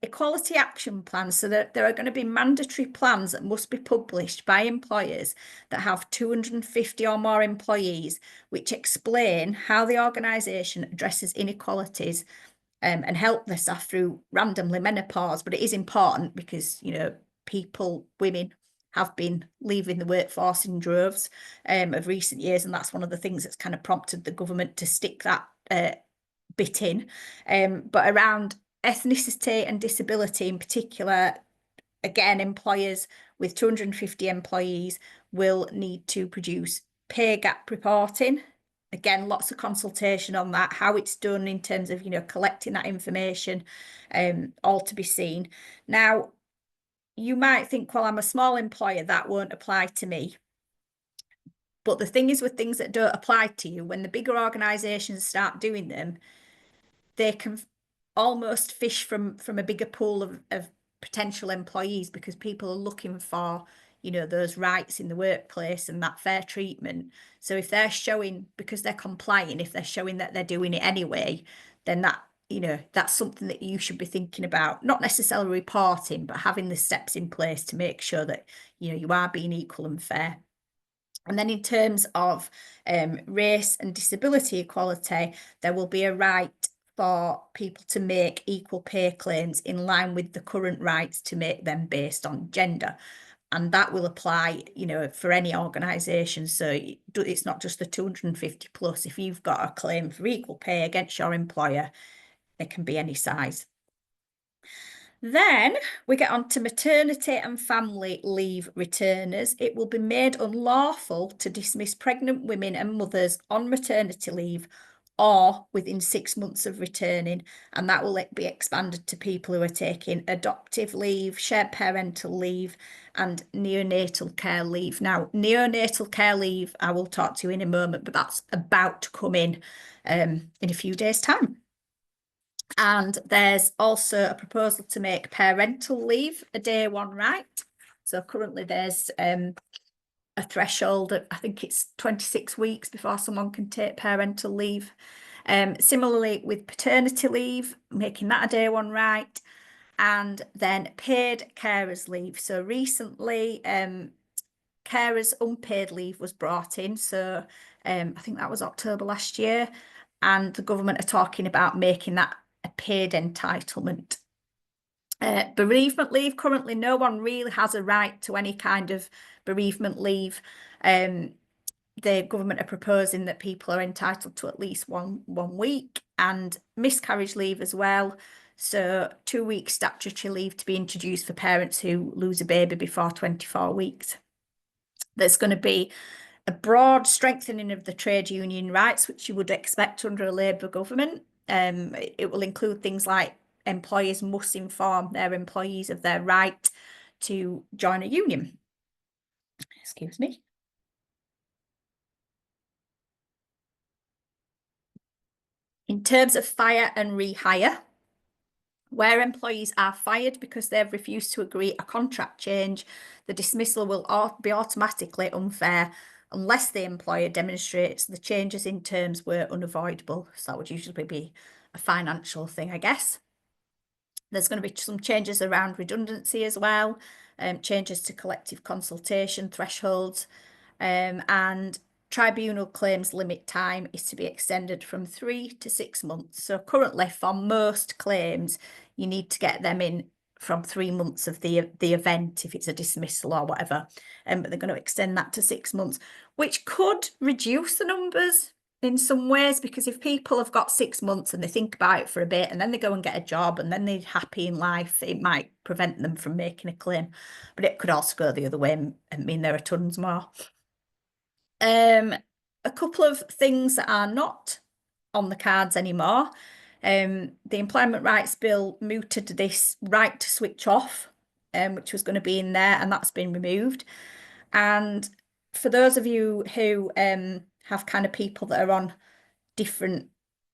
Equality action plans, so that there are going to be mandatory plans that must be published by employers that have 250 or more employees, which explain how the organisation addresses inequalities and help their staff through randomly menopause. But it is important because, you know, women have been leaving the workforce in droves of recent years, and that's one of the things that's kind of prompted the government to stick that bit in. But around ethnicity and disability in particular, again, employers with 250 employees will need to produce pay gap reporting. Again, lots of consultation on that, how it's done in terms of, you know, collecting that information, all to be seen. Now, you might think, well, I'm a small employer, that won't apply to me. But the thing is, with things that don't apply to you, when the bigger organisations start doing them, they can almost fish from a bigger pool of potential employees, because people are looking for, you know, those rights in the workplace and that fair treatment. So if they're showing, because they're complying, if they're showing that they're doing it anyway, then that, you know, that's something that you should be thinking about, not necessarily reporting, but having the steps in place to make sure that, you know, you are being equal and fair. And then in terms of race and disability equality, there will be a right for people to make equal pay claims in line with the current rights to make them based on gender. And that will apply, you know, for any organisation. So it's not just the 250 plus. If you've got a claim for equal pay against your employer, it can be any size. Then we get on to maternity and family leave returners. It will be made unlawful to dismiss pregnant women and mothers on maternity leave or within 6 months of returning. And that will be expanded to people who are taking adoptive leave, shared parental leave, and neonatal care leave. Now, neonatal care leave, I will talk to you in a moment, but that's about to come in a few days' time. And there's also a proposal to make parental leave a day one right. So currently there's a threshold of, I think it's 26 weeks before someone can take parental leave. Similarly with paternity leave, making that a day one right, and then paid carers leave. So recently, carers unpaid leave was brought in. So I think that was October last year, and the government are talking about making that a paid entitlement. Bereavement leave, currently no one really has a right to any kind of bereavement leave. The government are proposing that people are entitled to at least one week, and miscarriage leave as well. So 2 weeks statutory leave to be introduced for parents who lose a baby before 24 weeks. There's going to be a broad strengthening of the trade union rights, which you would expect under a Labour government. It will include things like employers must inform their employees of their right to join a union. Excuse me. In terms of fire and rehire, where employees are fired because they've refused to agree a contract change, the dismissal will be automatically unfair unless the employer demonstrates the changes in terms were unavoidable. So that would usually be a financial thing, I guess. There's going to be some changes around redundancy as well, changes to collective consultation thresholds, and tribunal claims limit time is to be extended from 3 to 6 months. So currently for most claims, you need to get them in from 3 months of the event if it's a dismissal or whatever. But they're going to extend that to 6 months, which could reduce the numbers in some ways, because if people have got 6 months and they think about it for a bit and then they go and get a job and then they're happy in life, it might prevent them from making a claim. But it could also go the other way and mean there are tons more. A couple of things that are not on the cards anymore. The Employment Rights Bill mooted this right to switch off, which was going to be in there, and that's been removed. And for those of you who have kind of people that are on different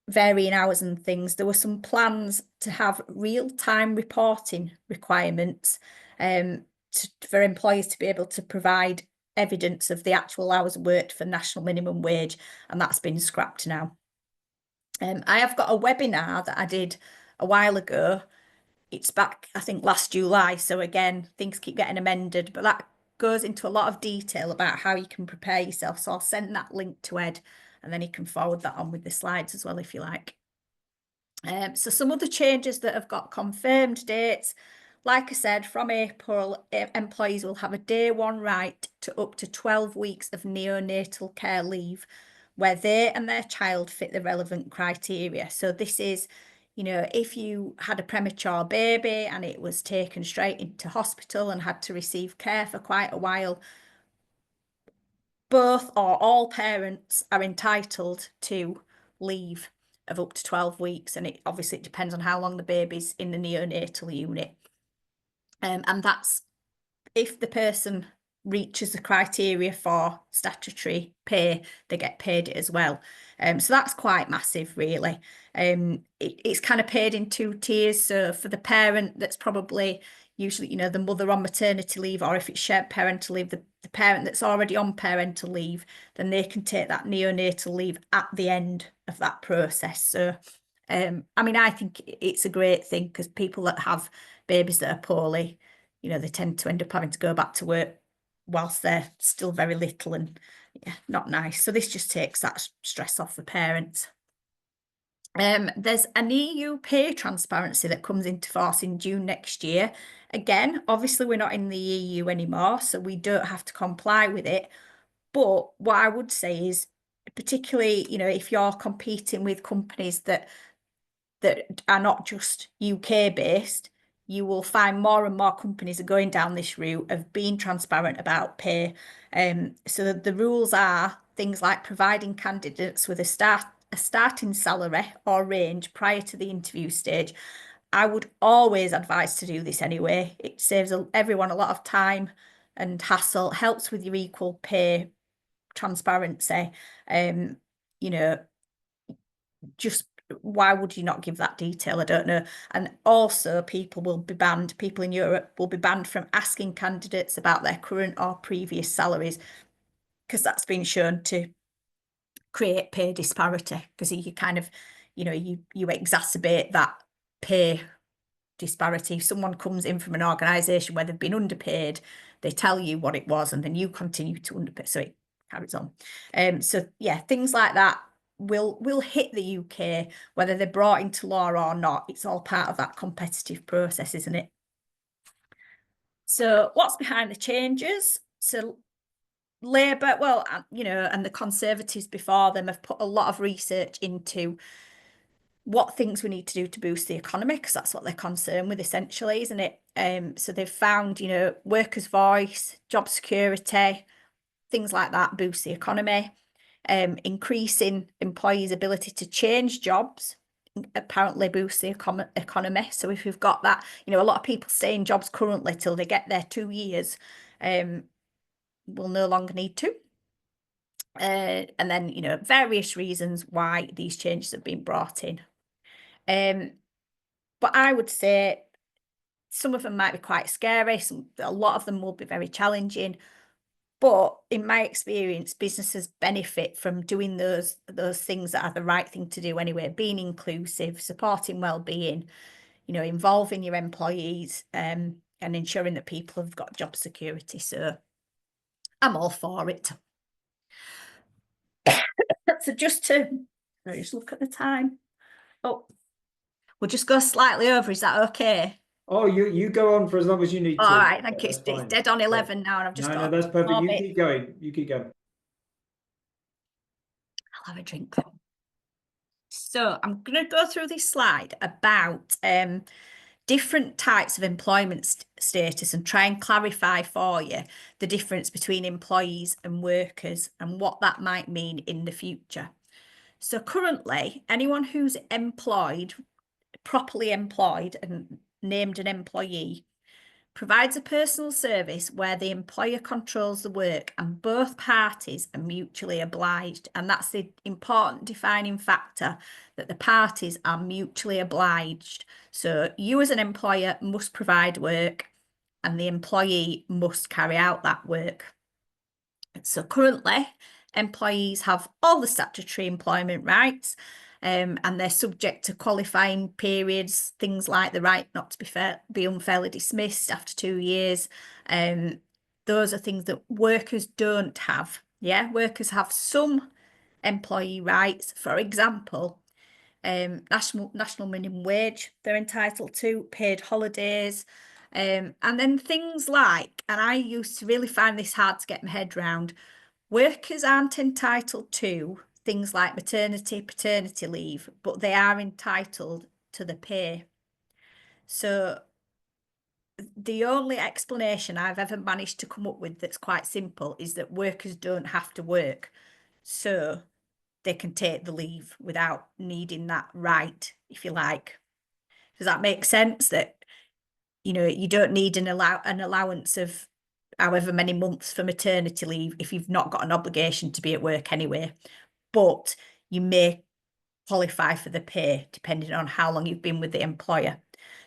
varying hours and things, there were some plans to have real-time reporting requirements for employers to be able to provide evidence of the actual hours worked for national minimum wage, and that's been scrapped now. I have got a webinar that I did a while ago. It's back, I think, last July. So again, things keep getting amended, but that goes into a lot of detail about how you can prepare yourself. So I'll send that link to Ed, and then he can forward that on with the slides as well, if you like. So some of the changes that have got confirmed dates, like I said, from April, employees will have a day one right to up to 12 weeks of neonatal care leave, where they and their child fit the relevant criteria. So this is, you know, if you had a premature baby and it was taken straight into hospital and had to receive care for quite a while, both or all parents are entitled to leave of up to 12 weeks. And it obviously it depends on how long the baby's in the neonatal unit. And that's if the person reaches the criteria for statutory pay, they get paid it as well. So that's quite massive, really. It's kind of paid in 2 tiers. So for the parent that's probably usually, you know, the mother on maternity leave, or if it's shared parental leave, the parent that's already on parental leave, then they can take that neonatal leave at the end of that process. So, I mean, I think it's a great thing because people that have babies that are poorly, you know, they tend to end up having to go back to work whilst they're still very little, and yeah, not nice. So this just takes that stress off the parents. There's an EU pay transparency that comes into force in June next year. Again, obviously we're not in the EU anymore, so we don't have to comply with it. But what I would say is, particularly, you know, if you're competing with companies that are not just UK based, you will find more and more companies are going down this route of being transparent about pay. So the rules are things like providing candidates with a starting salary or range prior to the interview stage. I would always advise to do this anyway. It saves everyone a lot of time and hassle, helps with your equal pay transparency. You know, just why would you not give that detail? I don't know. And also people in Europe will be banned from asking candidates about their current or previous salaries. because that's been shown to create pay disparity, because you kind of, you exacerbate that pay disparity. If someone comes in from an organisation where they've been underpaid, they tell you what it was, and then you continue to underpay, so it carries on. So yeah, things like that will hit the UK, whether they're brought into law or not. It's all part of that competitive process, isn't it? So what's behind the changes? So Labour, well, and the Conservatives before them have put a lot of research into what things we need to do to boost the economy, because that's what they're concerned with essentially, isn't it? So they've found, workers' voice, job security, things like that boost the economy. Increasing employees' ability to change jobs apparently boosts the economy. So if we've got that, a lot of people stay in jobs currently till they get their 2 years, will no longer need to. And then, various reasons why these changes have been brought in. But I would say some of them might be quite scary. A lot of them will be very challenging. But in my experience, businesses benefit from doing those things that are the right thing to do anyway, being inclusive, supporting well-being, involving your employees, and ensuring that people have got job security. So I'm all for it. So just look at the time. Oh, we'll just go slightly over. Is that okay? Oh, you go on for as long as you need All to. right, thank you. That's It's fine. dead on 11 now, and I've just No, got that's perfect. more You bits. keep going. You keep going. I'll have a drink. So I'm going to go through this slide about different types of employment status and try and clarify for you the difference between employees and workers and what that might mean in the future. So currently, anyone who's employed, properly employed and named an employee, provides a personal service where the employer controls the work and both parties are mutually obliged. And that's the important defining factor, that the parties are mutually obliged. So you as an employer must provide work and the employee must carry out that work. So currently, employees have all the statutory employment rights, and they're subject to qualifying periods, things like the right not to be unfairly dismissed after 2 years. Those are things that workers don't have. Yeah, workers have some employee rights. For example, national minimum wage they're entitled to, paid holidays, and then things like, and I used to really find this hard to get my head around, workers aren't entitled to things like maternity, paternity leave, but they are entitled to the pay. So the only explanation I've ever managed to come up with that's quite simple is that workers don't have to work, so they can take the leave without needing that right, if you like. Does that make sense? That, you don't need an allowance of however many months for maternity leave if you've not got an obligation to be at work anyway. But you may qualify for the pay depending on how long you've been with the employer.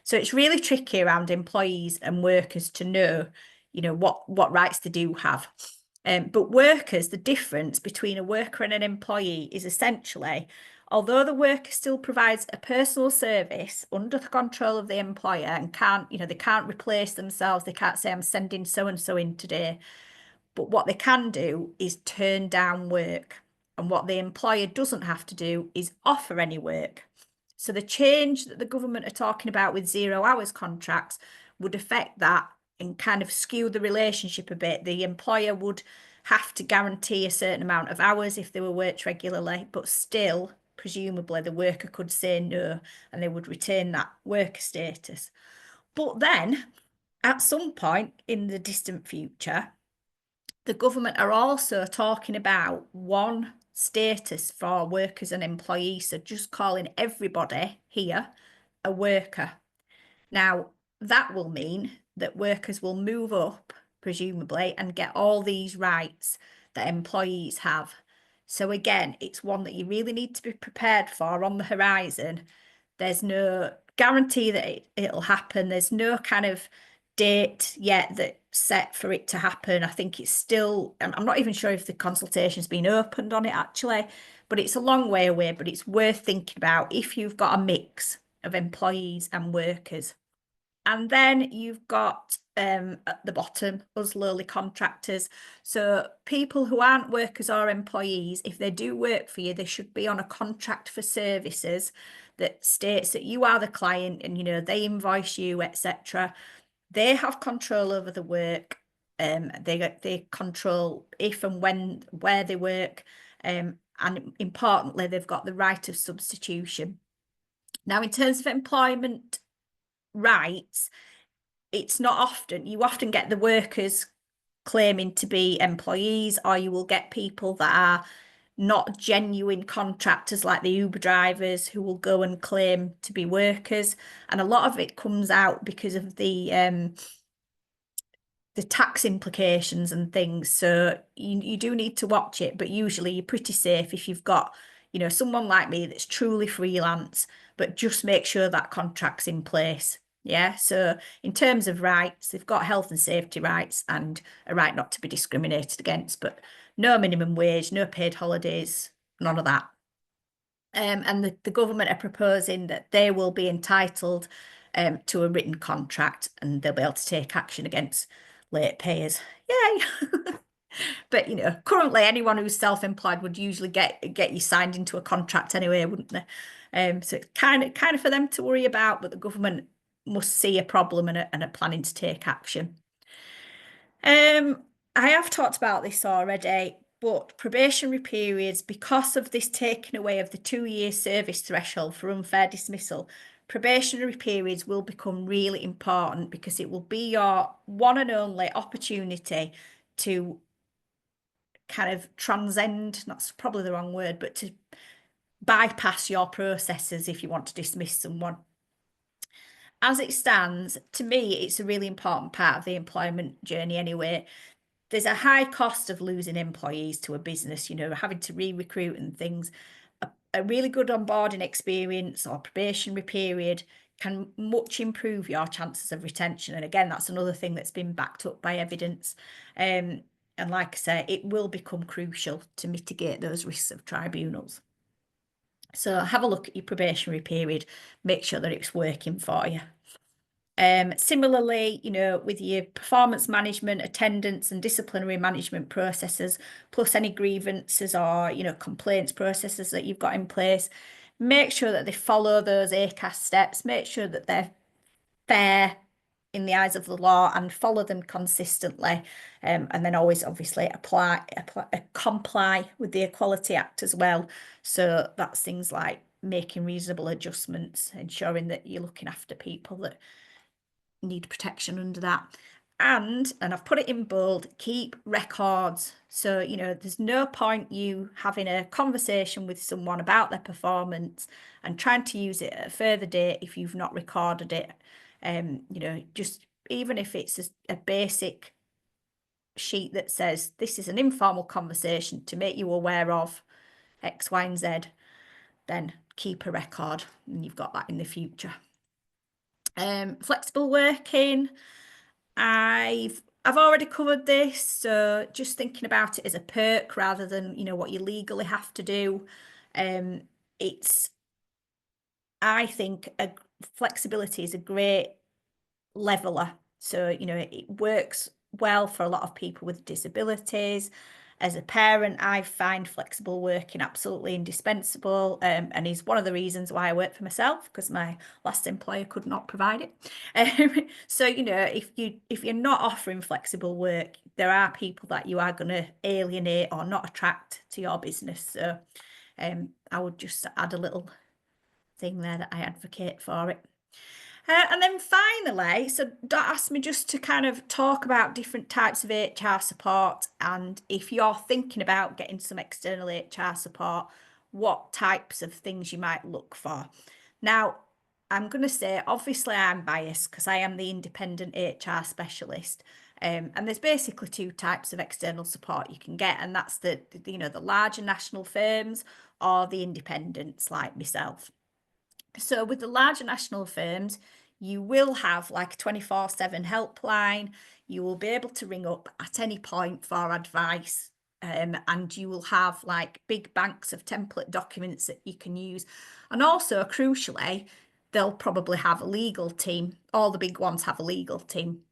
So it's really tricky around employees and workers to know, what rights they do have. But workers, the difference between a worker and an employee is essentially, although the worker still provides a personal service under the control of the employer and they can't replace themselves. They can't say, I'm sending so-and-so in today. But what they can do is turn down work. And what the employer doesn't have to do is offer any work. So the change that the government are talking about with 0 hours contracts would affect that and kind of skew the relationship a bit. The employer would have to guarantee a certain amount of hours if they were worked regularly, but still, presumably, the worker could say no and they would retain that worker status. But then, at some point in the distant future, the government are also talking about one status for workers and employees, so just calling everybody here a worker. Now, that will mean that workers will move up, presumably, and get all these rights that employees have. So again, it's one that you really need to be prepared for on the horizon. There's no guarantee that it'll happen. There's no kind of date yet that set for it to happen. I think it's still, I'm not even sure if the consultation's been opened on it actually, but it's a long way away, but it's worth thinking about if you've got a mix of employees and workers. And then you've got at the bottom, us lowly contractors. So people who aren't workers or employees, if they do work for you, they should be on a contract for services that states that you are the client and, you know, they invoice you, etc. They have control over the work. They control if and when, where they work. And importantly, they've got the right of substitution. Now, in terms of employment rights, it's not often, you often get the workers claiming to be employees, or you will get people that are not genuine contractors like the Uber drivers who will go and claim to be workers. And a lot of it comes out because of the tax implications and things. So you do need to watch it, but usually you're pretty safe if you've got, you know, someone like me that's truly freelance, but just make sure that contract's in place. Yeah. So in terms of rights, they've got health and safety rights and a right not to be discriminated against, but no minimum wage, no paid holidays, none of that. And the government are proposing that they will be entitled to a written contract and they'll be able to take action against late payers. Yay! But, you know, currently anyone who's self-employed would usually get you signed into a contract anyway, wouldn't they? So it's kind of for them to worry about, but the government must see a problem and are planning to take action. I have talked about this already, but probationary periods, because of this taking away of the 2-year service threshold for unfair dismissal, probationary periods will become really important because it will be your one and only opportunity to kind of transcend, that's probably the wrong word, but to bypass your processes if you want to dismiss someone. As it stands, to me, it's a really important part of the employment journey anyway. There's a high cost of losing employees to a business, you know, having to re-recruit and things. A really good onboarding experience or probationary period can much improve your chances of retention. And again, that's another thing that's been backed up by evidence. And like I say, it will become crucial to mitigate those risks of tribunals. So have a look at your probationary period, make sure that it's working for you. Similarly, you know, with your performance management, attendance and disciplinary management processes, plus any grievances or, you know, complaints processes that you've got in place, make sure that they follow those ACAS steps, make sure that they're fair in the eyes of the law and follow them consistently. And then always obviously comply with the Equality Act as well. So that's things like making reasonable adjustments, ensuring that you're looking after people that need protection under that. And I've put it in bold, keep records. So, you know, there's no point you having a conversation with someone about their performance and trying to use it at a further date if you've not recorded it. You know, just even if it's a basic sheet that says this is an informal conversation to make you aware of X, Y, and Z, then keep a record and you've got that in the future. Flexible working, I've already covered this, so just thinking about it as a perk rather than, you know, what you legally have to do. I think flexibility is a great leveler. So, you know, it works well for a lot of people with disabilities. As a parent, I find flexible working absolutely indispensable, and is one of the reasons why I work for myself, because my last employer could not provide it. So, you know, if you're not offering flexible work, there are people that you are going to alienate or not attract to your business. So I would just add a little thing there that I advocate for it. And then finally, so Dot asked me just to kind of talk about different types of HR support. And if you're thinking about getting some external HR support, what types of things you might look for. Now, I'm going to say, obviously, I'm biased because I am the independent HR specialist. And there's basically 2 types of external support you can get. And that's the larger national firms or the independents like myself. So with the larger national firms, You will have like a 24/7 helpline. You will be able to ring up at any point for advice. And you will have like big banks of template documents that you can use. And also, crucially, they'll probably have a legal team. All the big ones have a legal team.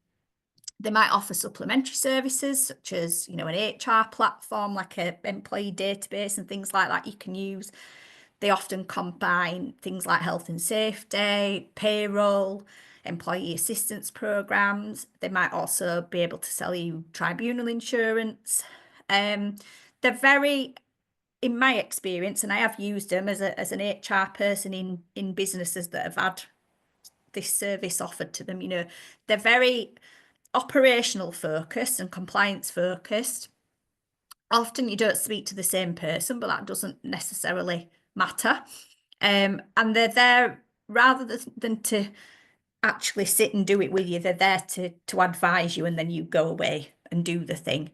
They might offer supplementary services such as, an HR platform, like an employee database and things like that you can use. They often combine things like health and safety, payroll, employee assistance programs. They might also be able to sell you tribunal insurance. They're very, in my experience, and I have used them as an HR person in businesses that have had this service offered to them. They're very operational focused and compliance focused. Often you don't speak to the same person, but that doesn't necessarily matter. And they're there rather than to actually sit and do it with you. They're there to advise you, and then you go away and do the thing.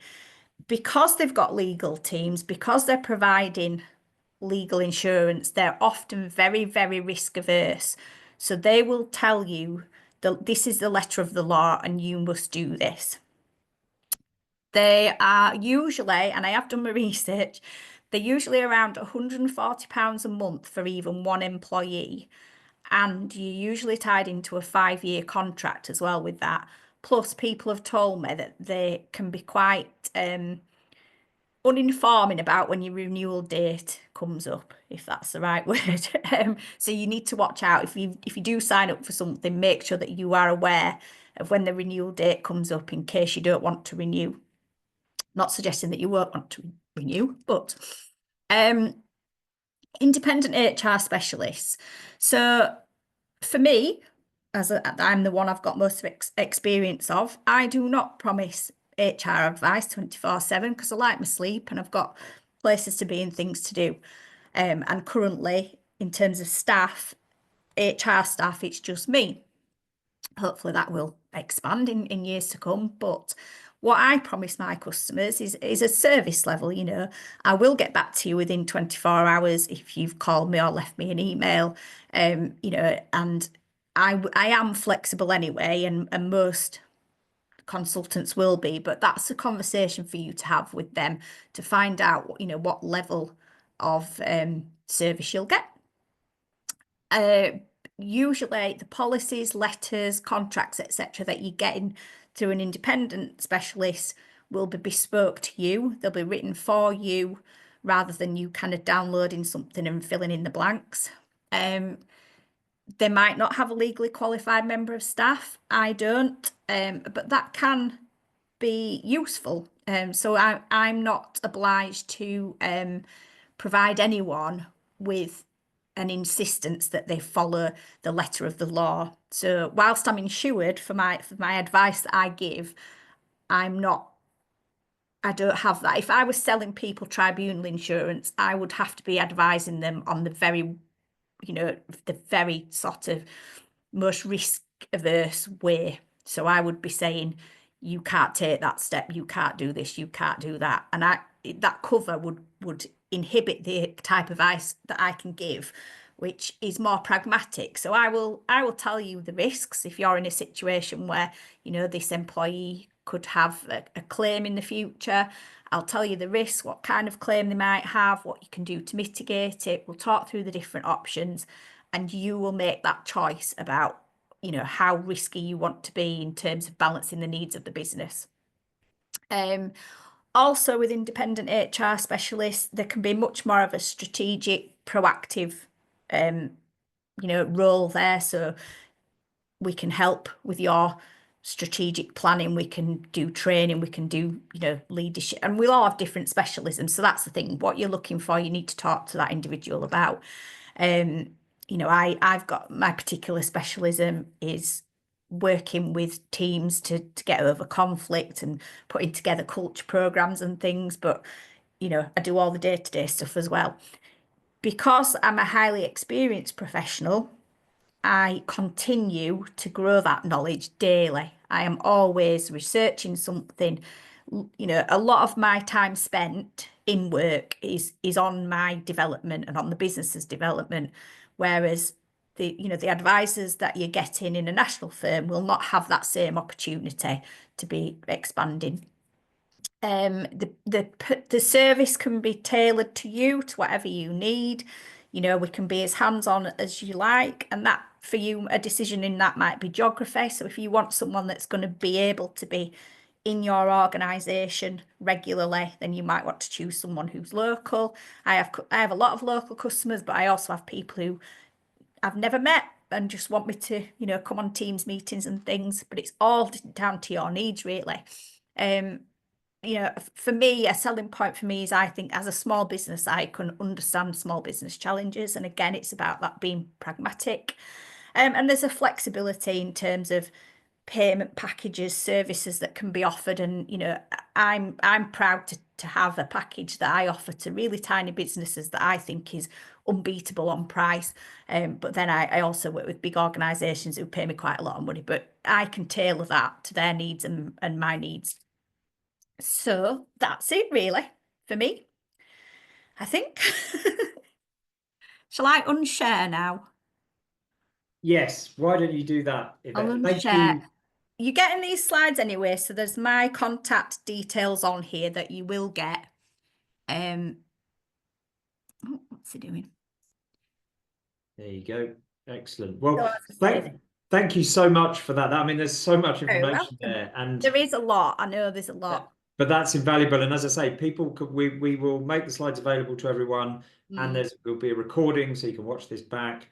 Because they've got legal teams, because they're providing legal insurance, they're often very, very risk averse. So they will tell you that this is the letter of the law and you must do this. They are usually, and I have done my research, they're usually around £140 a month for even one employee. And you're usually tied into a 5-year contract as well with that. Plus, people have told me that they can be quite uninforming about when your renewal date comes up, if that's the right word. So you need to watch out. If you do sign up for something, make sure that you are aware of when the renewal date comes up in case you don't want to renew. Not suggesting that you won't want to renew, but independent HR specialists. So for me, I'm the one I've got most experience of, I do not promise HR advice 24/7 because I like my sleep and I've got places to be and things to do. And currently, in terms of staff, HR staff, it's just me. Hopefully that will expand in years to come. But what I promise my customers is a service level. I will get back to you within 24 hours if you've called me or left me an email. And I am flexible anyway, and most consultants will be, but that's a conversation for you to have with them to find out, what level of service you'll get. Usually the policies, letters, contracts, etc. that you're getting through an independent specialist will be bespoke to you. They'll be written for you rather than you kind of downloading something and filling in the blanks. They might not have a legally qualified member of staff. I don't, but that can be useful. So I'm not obliged to provide anyone with an insistence that they follow the letter of the law. So whilst I'm insured for my advice that I give, I don't have that. If I was selling people tribunal insurance, I would have to be advising them on the very sort of most risk averse way. So I would be saying, you can't take that step, you can't do this, you can't do that. And that cover would inhibit the type of advice that I can give, which is more pragmatic. So I will tell you the risks if you're in a situation where, this employee could have a claim in the future. I'll tell you the risks, what kind of claim they might have, what you can do to mitigate it. We'll talk through the different options and you will make that choice about, how risky you want to be in terms of balancing the needs of the business. Also with independent HR specialists, there can be much more of a strategic, proactive, role there. So we can help with your strategic planning, we can do training, we can do, leadership, and we'll all have different specialisms. So that's the thing. What you're looking for, you need to talk to that individual about. I've got my particular specialism is working with teams to get over conflict and putting together culture programs and things, but I do all the day-to-day stuff as well. Because I'm a highly experienced professional, I continue to grow that knowledge daily. I am always researching something. A lot of my time spent in work is on my development and on the business's development, whereas the advisors that you're getting in a national firm will not have that same opportunity to be expanding. The service can be tailored to you, to whatever you need. We can be as hands-on as you like, and that for you, a decision in that might be geography. So if you want someone that's going to be able to be in your organisation regularly, then you might want to choose someone who's local. I have a lot of local customers, but I also have people who I've never met and just want me to, come on Teams meetings and things. But it's all down to your needs, really. For me, a selling point for me is I think as a small business, I can understand small business challenges. And again, it's about that being pragmatic. And there's a flexibility in terms of payment packages, services that can be offered. And, I'm proud to have a package that I offer to really tiny businesses that I think is unbeatable on price. But then I also work with big organisations who pay me quite a lot of money, but I can tailor that to their needs and my needs. So that's it really for me, I think. Shall I unshare now? Yes, why don't you do that, I'll Yvette? Thank unshare. you. You're getting these slides anyway, so there's my contact details on here that you will get. What's he doing? There you go. Excellent. So Well, as I say, thank you so much for that. I mean, there's so much very information welcome. there, and There is a lot. I know there's a lot. but that's invaluable. And as I say, we will make the slides available to everyone, and will be a recording so you can watch this back.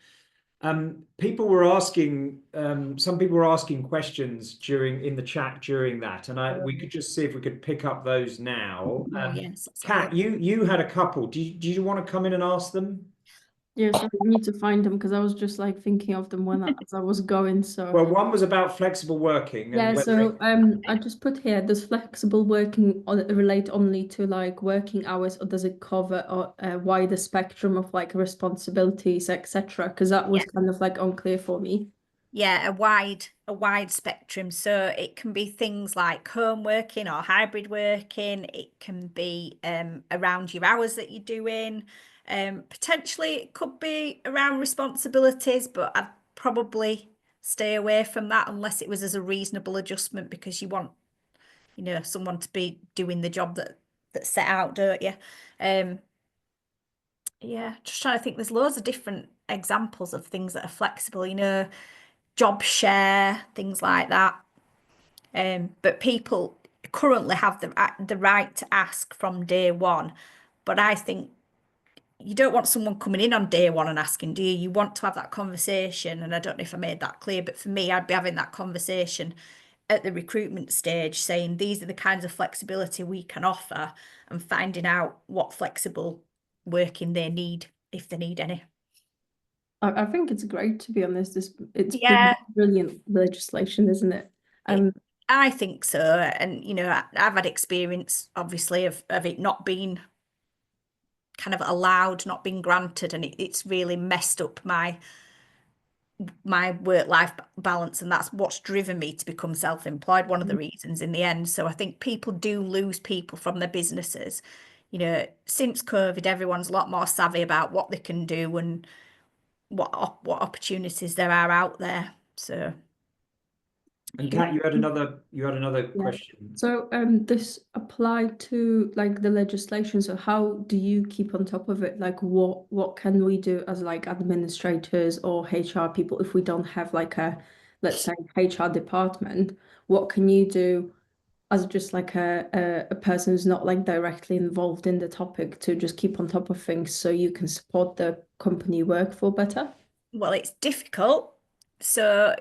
People were asking, some people were asking questions in the chat during that, and we could just see if we could pick up those now. Oh yes. Kat, you had a couple. Do you want to come in and ask them? Yeah, so I need to find them because I was just like thinking of them as I was going. So Well, one was about flexible working and yeah, whether so I just put here, does flexible working relate only to like working hours, or does it cover a wider spectrum of like responsibilities, etc.? Because that was kind of like unclear for me. Yeah, a wide spectrum. So it can be things like home working or hybrid working. It can be around your hours that you're doing. Potentially it could be around responsibilities, but I'd probably stay away from that unless it was as a reasonable adjustment because you want, someone to be doing the job that's set out, don't you? Yeah, just trying to think. There's loads of different examples of things that are flexible, job share, things like that. But people currently have the right to ask from day one. But I think you don't want someone coming in on day one and asking, do you? You want to have that conversation. And I don't know if I made that clear, but for me, I'd be having that conversation at the recruitment stage, saying these are the kinds of flexibility we can offer and finding out what flexible working they need, if they need any. I think it's great, to be honest. It's Yeah. brilliant legislation, isn't it? I think so. And, I've had experience, obviously, of it not being kind of allowed, not being granted, and it's really messed up my work-life balance, and that's what's driven me to become self-employed, one of the reasons in the end. So I think people do lose people from their businesses. Since COVID, everyone's a lot more savvy about what they can do and what opportunities there are out there. So And Kat, you had another question. So this applied to like the legislation. So how do you keep on top of it? Like what can we do as like administrators or HR people if we don't have like let's say HR department? What can you do as just like a person who's not like directly involved in the topic to just keep on top of things so you can support the company you work for better? well, it's difficult. So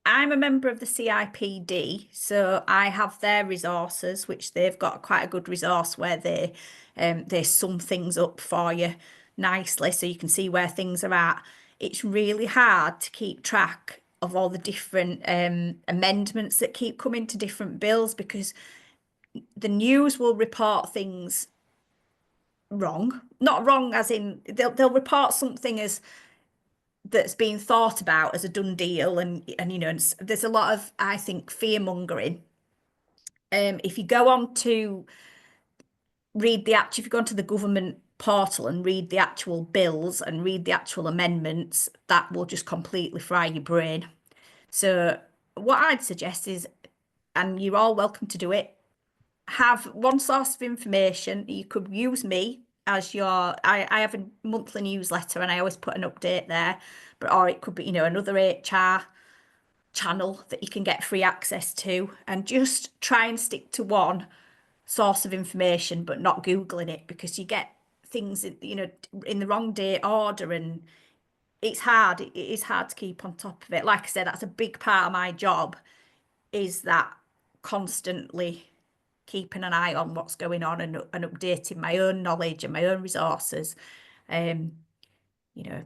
I'm a member of the CIPD, so I have their resources, which they've got quite a good resource where they sum things up for you nicely so you can see where things are at. It's really hard to keep track of all the different amendments that keep coming to different bills because the news will report things wrong. Not wrong as in they'll report something as that's being thought about as a done deal, and there's a lot of, I think, fear mongering. If you go on to read if you go onto the government portal and read the actual bills and read the actual amendments, that will just completely fry your brain. So what I'd suggest is, and you're all welcome to do it, have one source of information. You could use me as your, I have a monthly newsletter and I always put an update there, but or it could be, another HR channel that you can get free access to, and just try and stick to one source of information, but not Googling it, because you get things, in the wrong date order, and it's hard. It is hard to keep on top of it. Like I said, that's a big part of my job, is that constantly keeping an eye on what's going on and updating my own knowledge and my own resources. You know,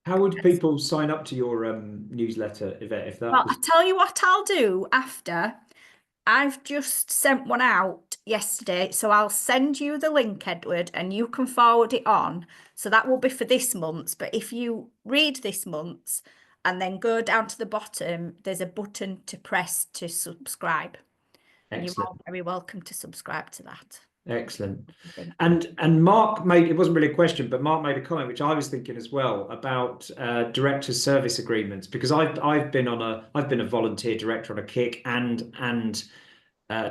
How would people sign up to your newsletter, Yvette, if that well, was... I'll tell you what I'll do after. I've just sent one out yesterday, so I'll send you the link, Edward, and you can forward it on. So that will be for this month's, but if you read this month's and then go down to the bottom, there's a button to press to subscribe. And you're all Excellent. very welcome to subscribe to that. Excellent. And Mark made, it wasn't really a question, but Mark made a comment which I was thinking as well about directors' service agreements, because I've been a volunteer director on a KIC and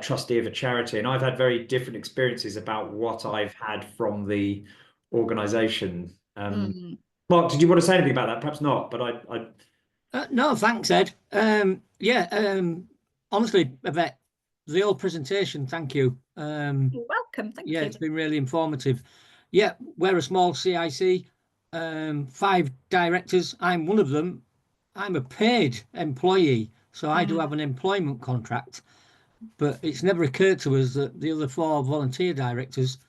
trustee of a charity, and I've had very different experiences about what I've had from the organisation. Mark, did you want to say anything about that? Perhaps not, but no, thanks, Ed. Honestly, Yvette, the whole presentation, thank you. You're welcome. Thank you. It's been really informative. Yeah, we're a small CIC, 5 directors. I'm one of them. I'm a paid employee, so I do have an employment contract, but it's never occurred to us that the other 4 volunteer directors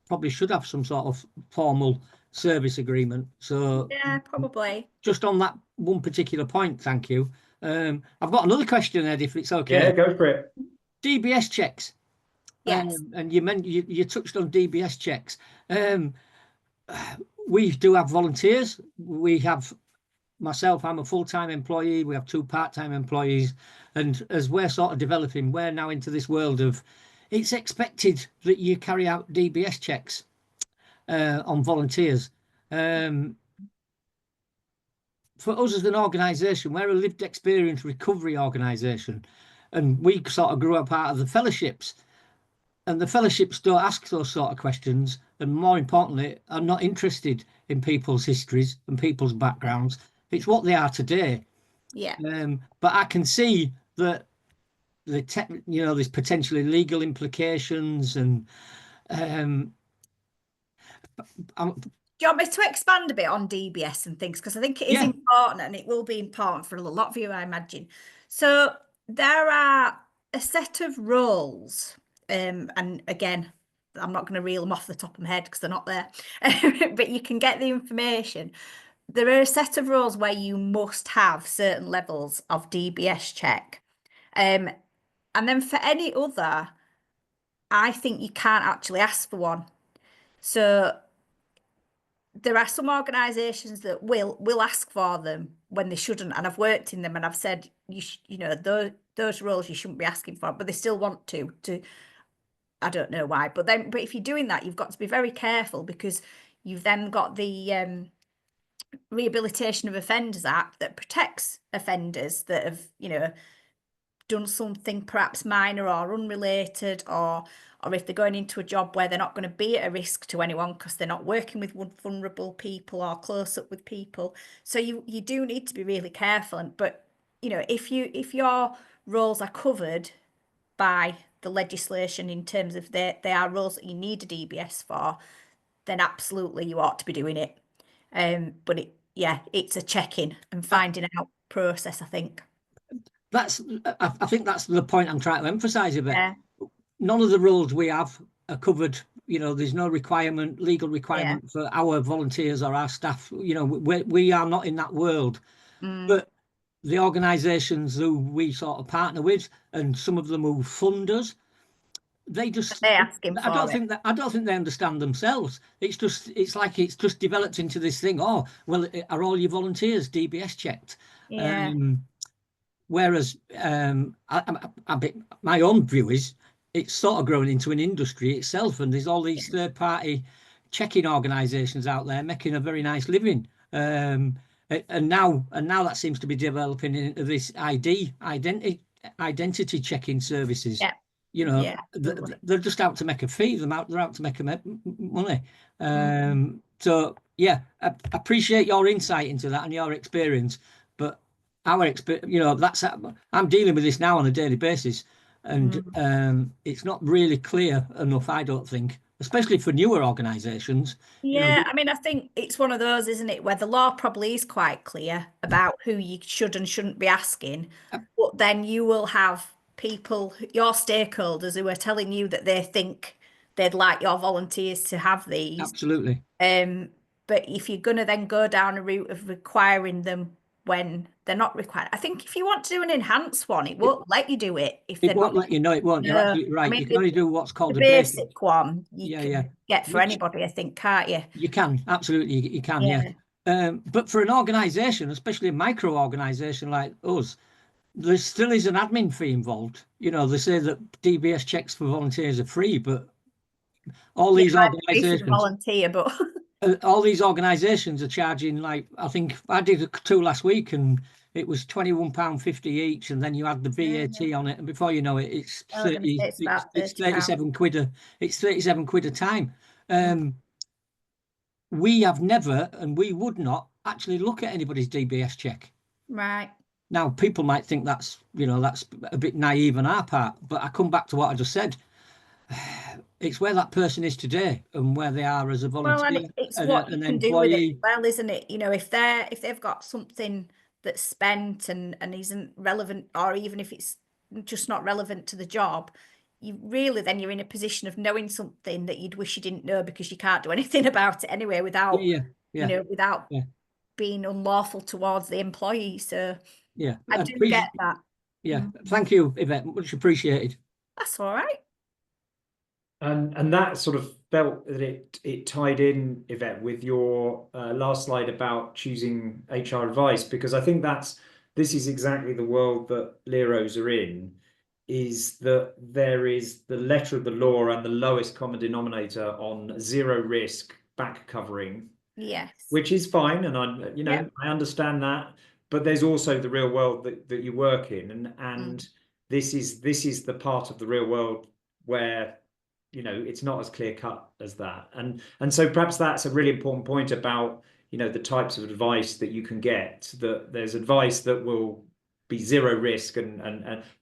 probably should have some sort of formal service agreement. So yeah, probably. Just on that one particular point, thank you. I've got another question, Ed, if it's okay. Yeah, go for it. DBS checks. Yes. And you touched on DBS checks. We do have volunteers. We have myself, I'm a full-time employee. We have 2 part-time employees. And as we're sort of developing, we're now into this world of, it's expected that you carry out DBS checks on volunteers. For us as an organisation, we're a lived experience recovery organisation, and we sort of grew up out of the fellowships. And the fellowships don't ask those sort of questions, and more importantly, are not interested in people's histories and people's backgrounds. It's what they are today. Yeah. But I can see that there's potentially legal implications, and do you want me to expand a bit on DBS and things? Because I think it is important, and it will be important for a lot of you, I imagine. So there are a set of roles, and again, I'm not going to reel them off the top of my head because they're not there, but you can get the information. There are a set of roles where you must have certain levels of DBS check. And then for any other, I think you can't actually ask for one. So there are some organisations that will ask for them when they shouldn't, and I've worked in them, and I've said those roles you shouldn't be asking for, but they still want to. I don't know why, but if you're doing that, you've got to be very careful, because you've then got the Rehabilitation of Offenders Act that protects offenders that have done something perhaps minor or unrelated, or if they're going into a job where they're not going to be at a risk to anyone because they're not working with vulnerable people or close up with people. So you do need to be really careful. But if your roles are covered by the legislation in terms of they are roles that you need a DBS for, then absolutely you ought to be doing it. But it's a check-in and finding out process, I think. I think that's the point I'm trying to emphasize a bit. Yeah. None of the roles we have are covered. There's no legal requirement for our volunteers or our staff. We are not in that world. But the organisations who we sort of partner with, and some of them who fund us, they're asking for it. I don't think they understand themselves. It's like it's just developed into this thing. Oh, well, are all your volunteers DBS checked? Yeah. Whereas my own view is it's sort of grown into an industry itself, and there's all these third-party checking organisations out there making a very nice living. And now that seems to be developing into this identity checking services. Yeah. You know, Yeah, they're just out to make a fee. They're out to make money. Mm-hmm. So yeah, I appreciate your insight into that and your experience. But our experience, you know, I'm dealing with this now on a daily basis, and it's not really clear enough, I don't think, especially for newer organisations. You know, Yeah, I mean, I think it's one of those, isn't it, where the law probably is quite clear about who you should and shouldn't be asking, but then you will have people, your stakeholders, who are telling you that they think they'd like your volunteers to have these. absolutely. But if you're going to then go down a route of requiring them when they're not required, I think if you want to do an enhanced one, it won't let you do it if they're It won't not. let you know. It won't. You're No. absolutely right. I mean, You can only do what's called the a basic. basic one you Yeah, can yeah. get for Which anybody, I think, can't you? you can absolutely. You can. Yeah. Yeah. But for an organisation, especially a micro organisation like us, there still is an admin fee involved. You know, they say that DBS checks for volunteers are free, but all Yeah, these I pay for the organisations, volunteer, but are charging, like, I think I did 2 last week, and it was £21.50 each, and then you add the VAT on it, and before you know it, it's I was going to say it's about it's £30. 37 quid. It's 37 quid a time. We have never, and we would not actually look at anybody's DBS check. Right. Now, people might think that's a bit naive on our part, but I come back to what I just said. It's where that person is today and where they are as a Well, volunteer and it's and what you an can do with it as employee. well, isn't it? You know, if they've got something that's spent and isn't relevant, or even if it's just not relevant to the job, you're in a position of knowing something that you'd wish you didn't know because you can't do anything about it anyway without, Yeah, yeah, without yeah, being unlawful towards the employee. So yeah. I do get that. Yeah, thank you, Yvette. Much appreciated. That's all right. And that sort of felt that it tied in, Yvette, with your last slide about choosing HR advice, because I think this is exactly the world that LEROs are in, is that there is the letter of the law and the lowest common denominator on zero risk back covering. Yes. Which is fine, and I understand that, but there's also the real world that you work in, and this is the part of the real world where it's not as clear cut as that, and so perhaps that's a really important point about the types of advice that you can get. That there's advice that will be zero risk,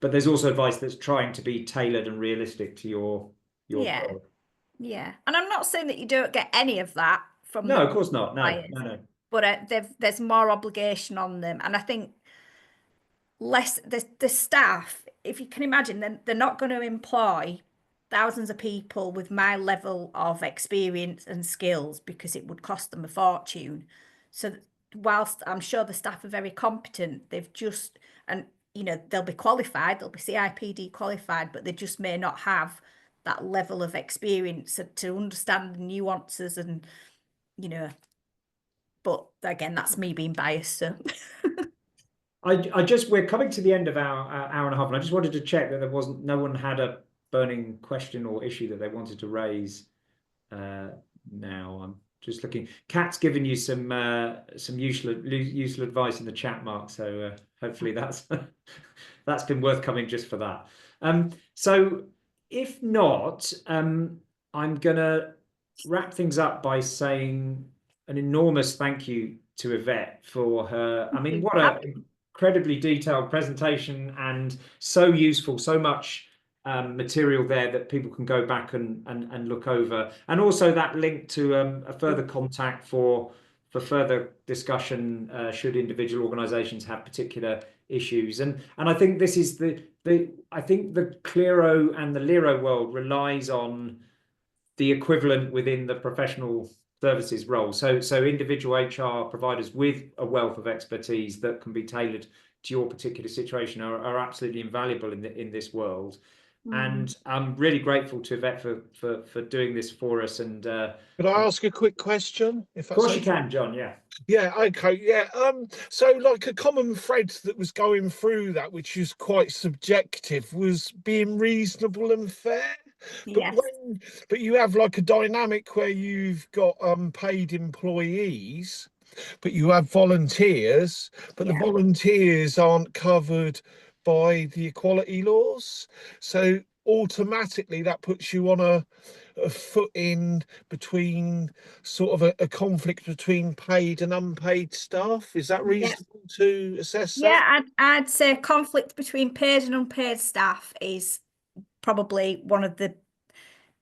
but there's also advice that's trying to be tailored and realistic to your world. Yeah, and I'm not saying that you don't get any of that from No, of course not. No, clients, no. But there's more obligation on them, and I think less the staff. If you can imagine, they're not going to employ thousands of people with my level of experience and skills because it would cost them a fortune. So whilst I'm sure the staff are very competent, they've just, and they'll be qualified, they'll be CIPD qualified, but they just may not have that level of experience to understand the nuances and but again, that's me being biased. So we're coming to the end of our hour and a half, and I just wanted to check that no one had a burning question or issue that they wanted to raise. Now I'm just looking. Kat's given you some useful advice in the chat, Mark. So hopefully that's been worth coming just for that. So if not, I'm gonna wrap things up by saying an enormous thank you to Yvette for her. I mean, what an incredibly detailed presentation, and so useful, so much material there that people can go back and look over, and also that link to a further contact for further discussion should individual organizations have particular issues. And I think this is I think the Clero and the LERO world relies on the equivalent within the professional services role. So individual HR providers with a wealth of expertise that can be tailored to your particular situation are absolutely invaluable in this world. And I'm really grateful to Yvette for doing this for us. And could I ask a quick question? Of course you can, John. Yeah. Yeah. Okay. Yeah. So like a common thread that was going through that, which is quite subjective, was being reasonable and fair. Yes. But you have like a dynamic where you've got paid employees, but you have volunteers, but the Yeah. volunteers aren't covered by the equality laws. So automatically that puts you on a foot in between sort of a conflict between paid and unpaid staff. Is that reasonable to assess that? Yeah, I'd say conflict between paid and unpaid staff is probably one of the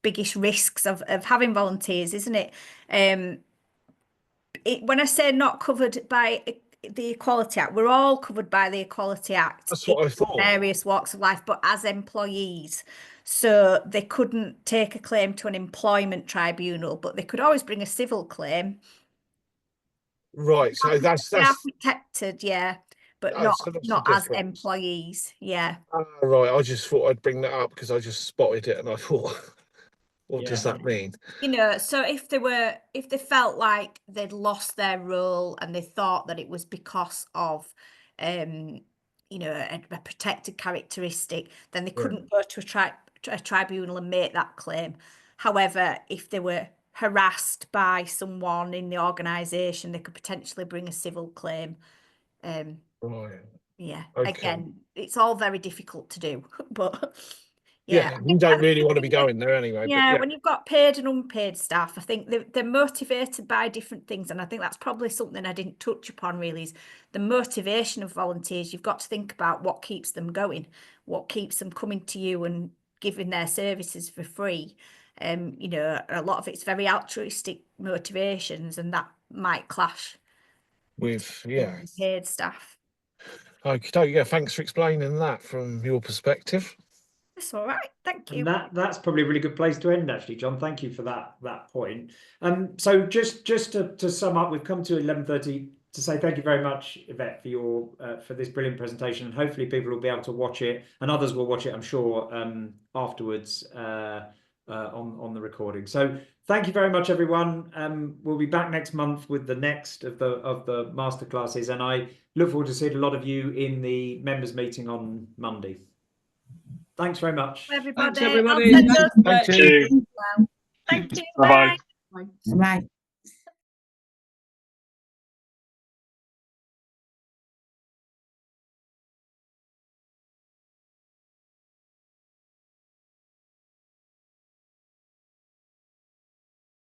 biggest risks of having volunteers, isn't it? When I say not covered by the Equality Act, we're all covered by the Equality Act That's what I in thought. various walks of life, but as employees. So they couldn't take a claim to an employment tribunal, but they could always bring a civil claim. Right, so They are that's protected, yeah, but oh, so that's the not as difference. employees, yeah. Right, I just thought I'd bring that up because I just spotted it and I thought, what does Yeah. that mean? You know, so if they felt like they'd lost their role and they thought that it was because of you know, a protected characteristic, then they couldn't go to a tribunal and make that claim. However, if they were harassed by someone in the organisation, they could potentially bring a civil claim. Right. Yeah, Okay. again, it's all very difficult to do, but Yeah, you don't really want to be going there anyway. yeah, But yeah, when you've got paid and unpaid staff, I think they're motivated by different things. And I think that's probably something I didn't touch upon really, is the motivation of volunteers. You've got to think about what keeps them going, what keeps them coming to you and giving their services for free. You know, a lot of it's very altruistic motivations, and that might clash with paid staff. Okay, yeah, thanks for explaining that from your perspective. That's all right. Thank you. And that's probably a really good place to end, actually, John. Thank you for that point. So just to sum up, we've come to 11:30 to say thank you very much, Yvette, for your for this brilliant presentation. And hopefully people will be able to watch it, and others will watch it, I'm sure, afterwards on the recording. So thank you very much, everyone. We'll be back next month with the next of the masterclasses, and I look forward to seeing a lot of you in the members meeting on Monday. Thanks very much. Everybody. Thanks, everybody. Thank you. Thank you. Bye-bye. Bye. Bye.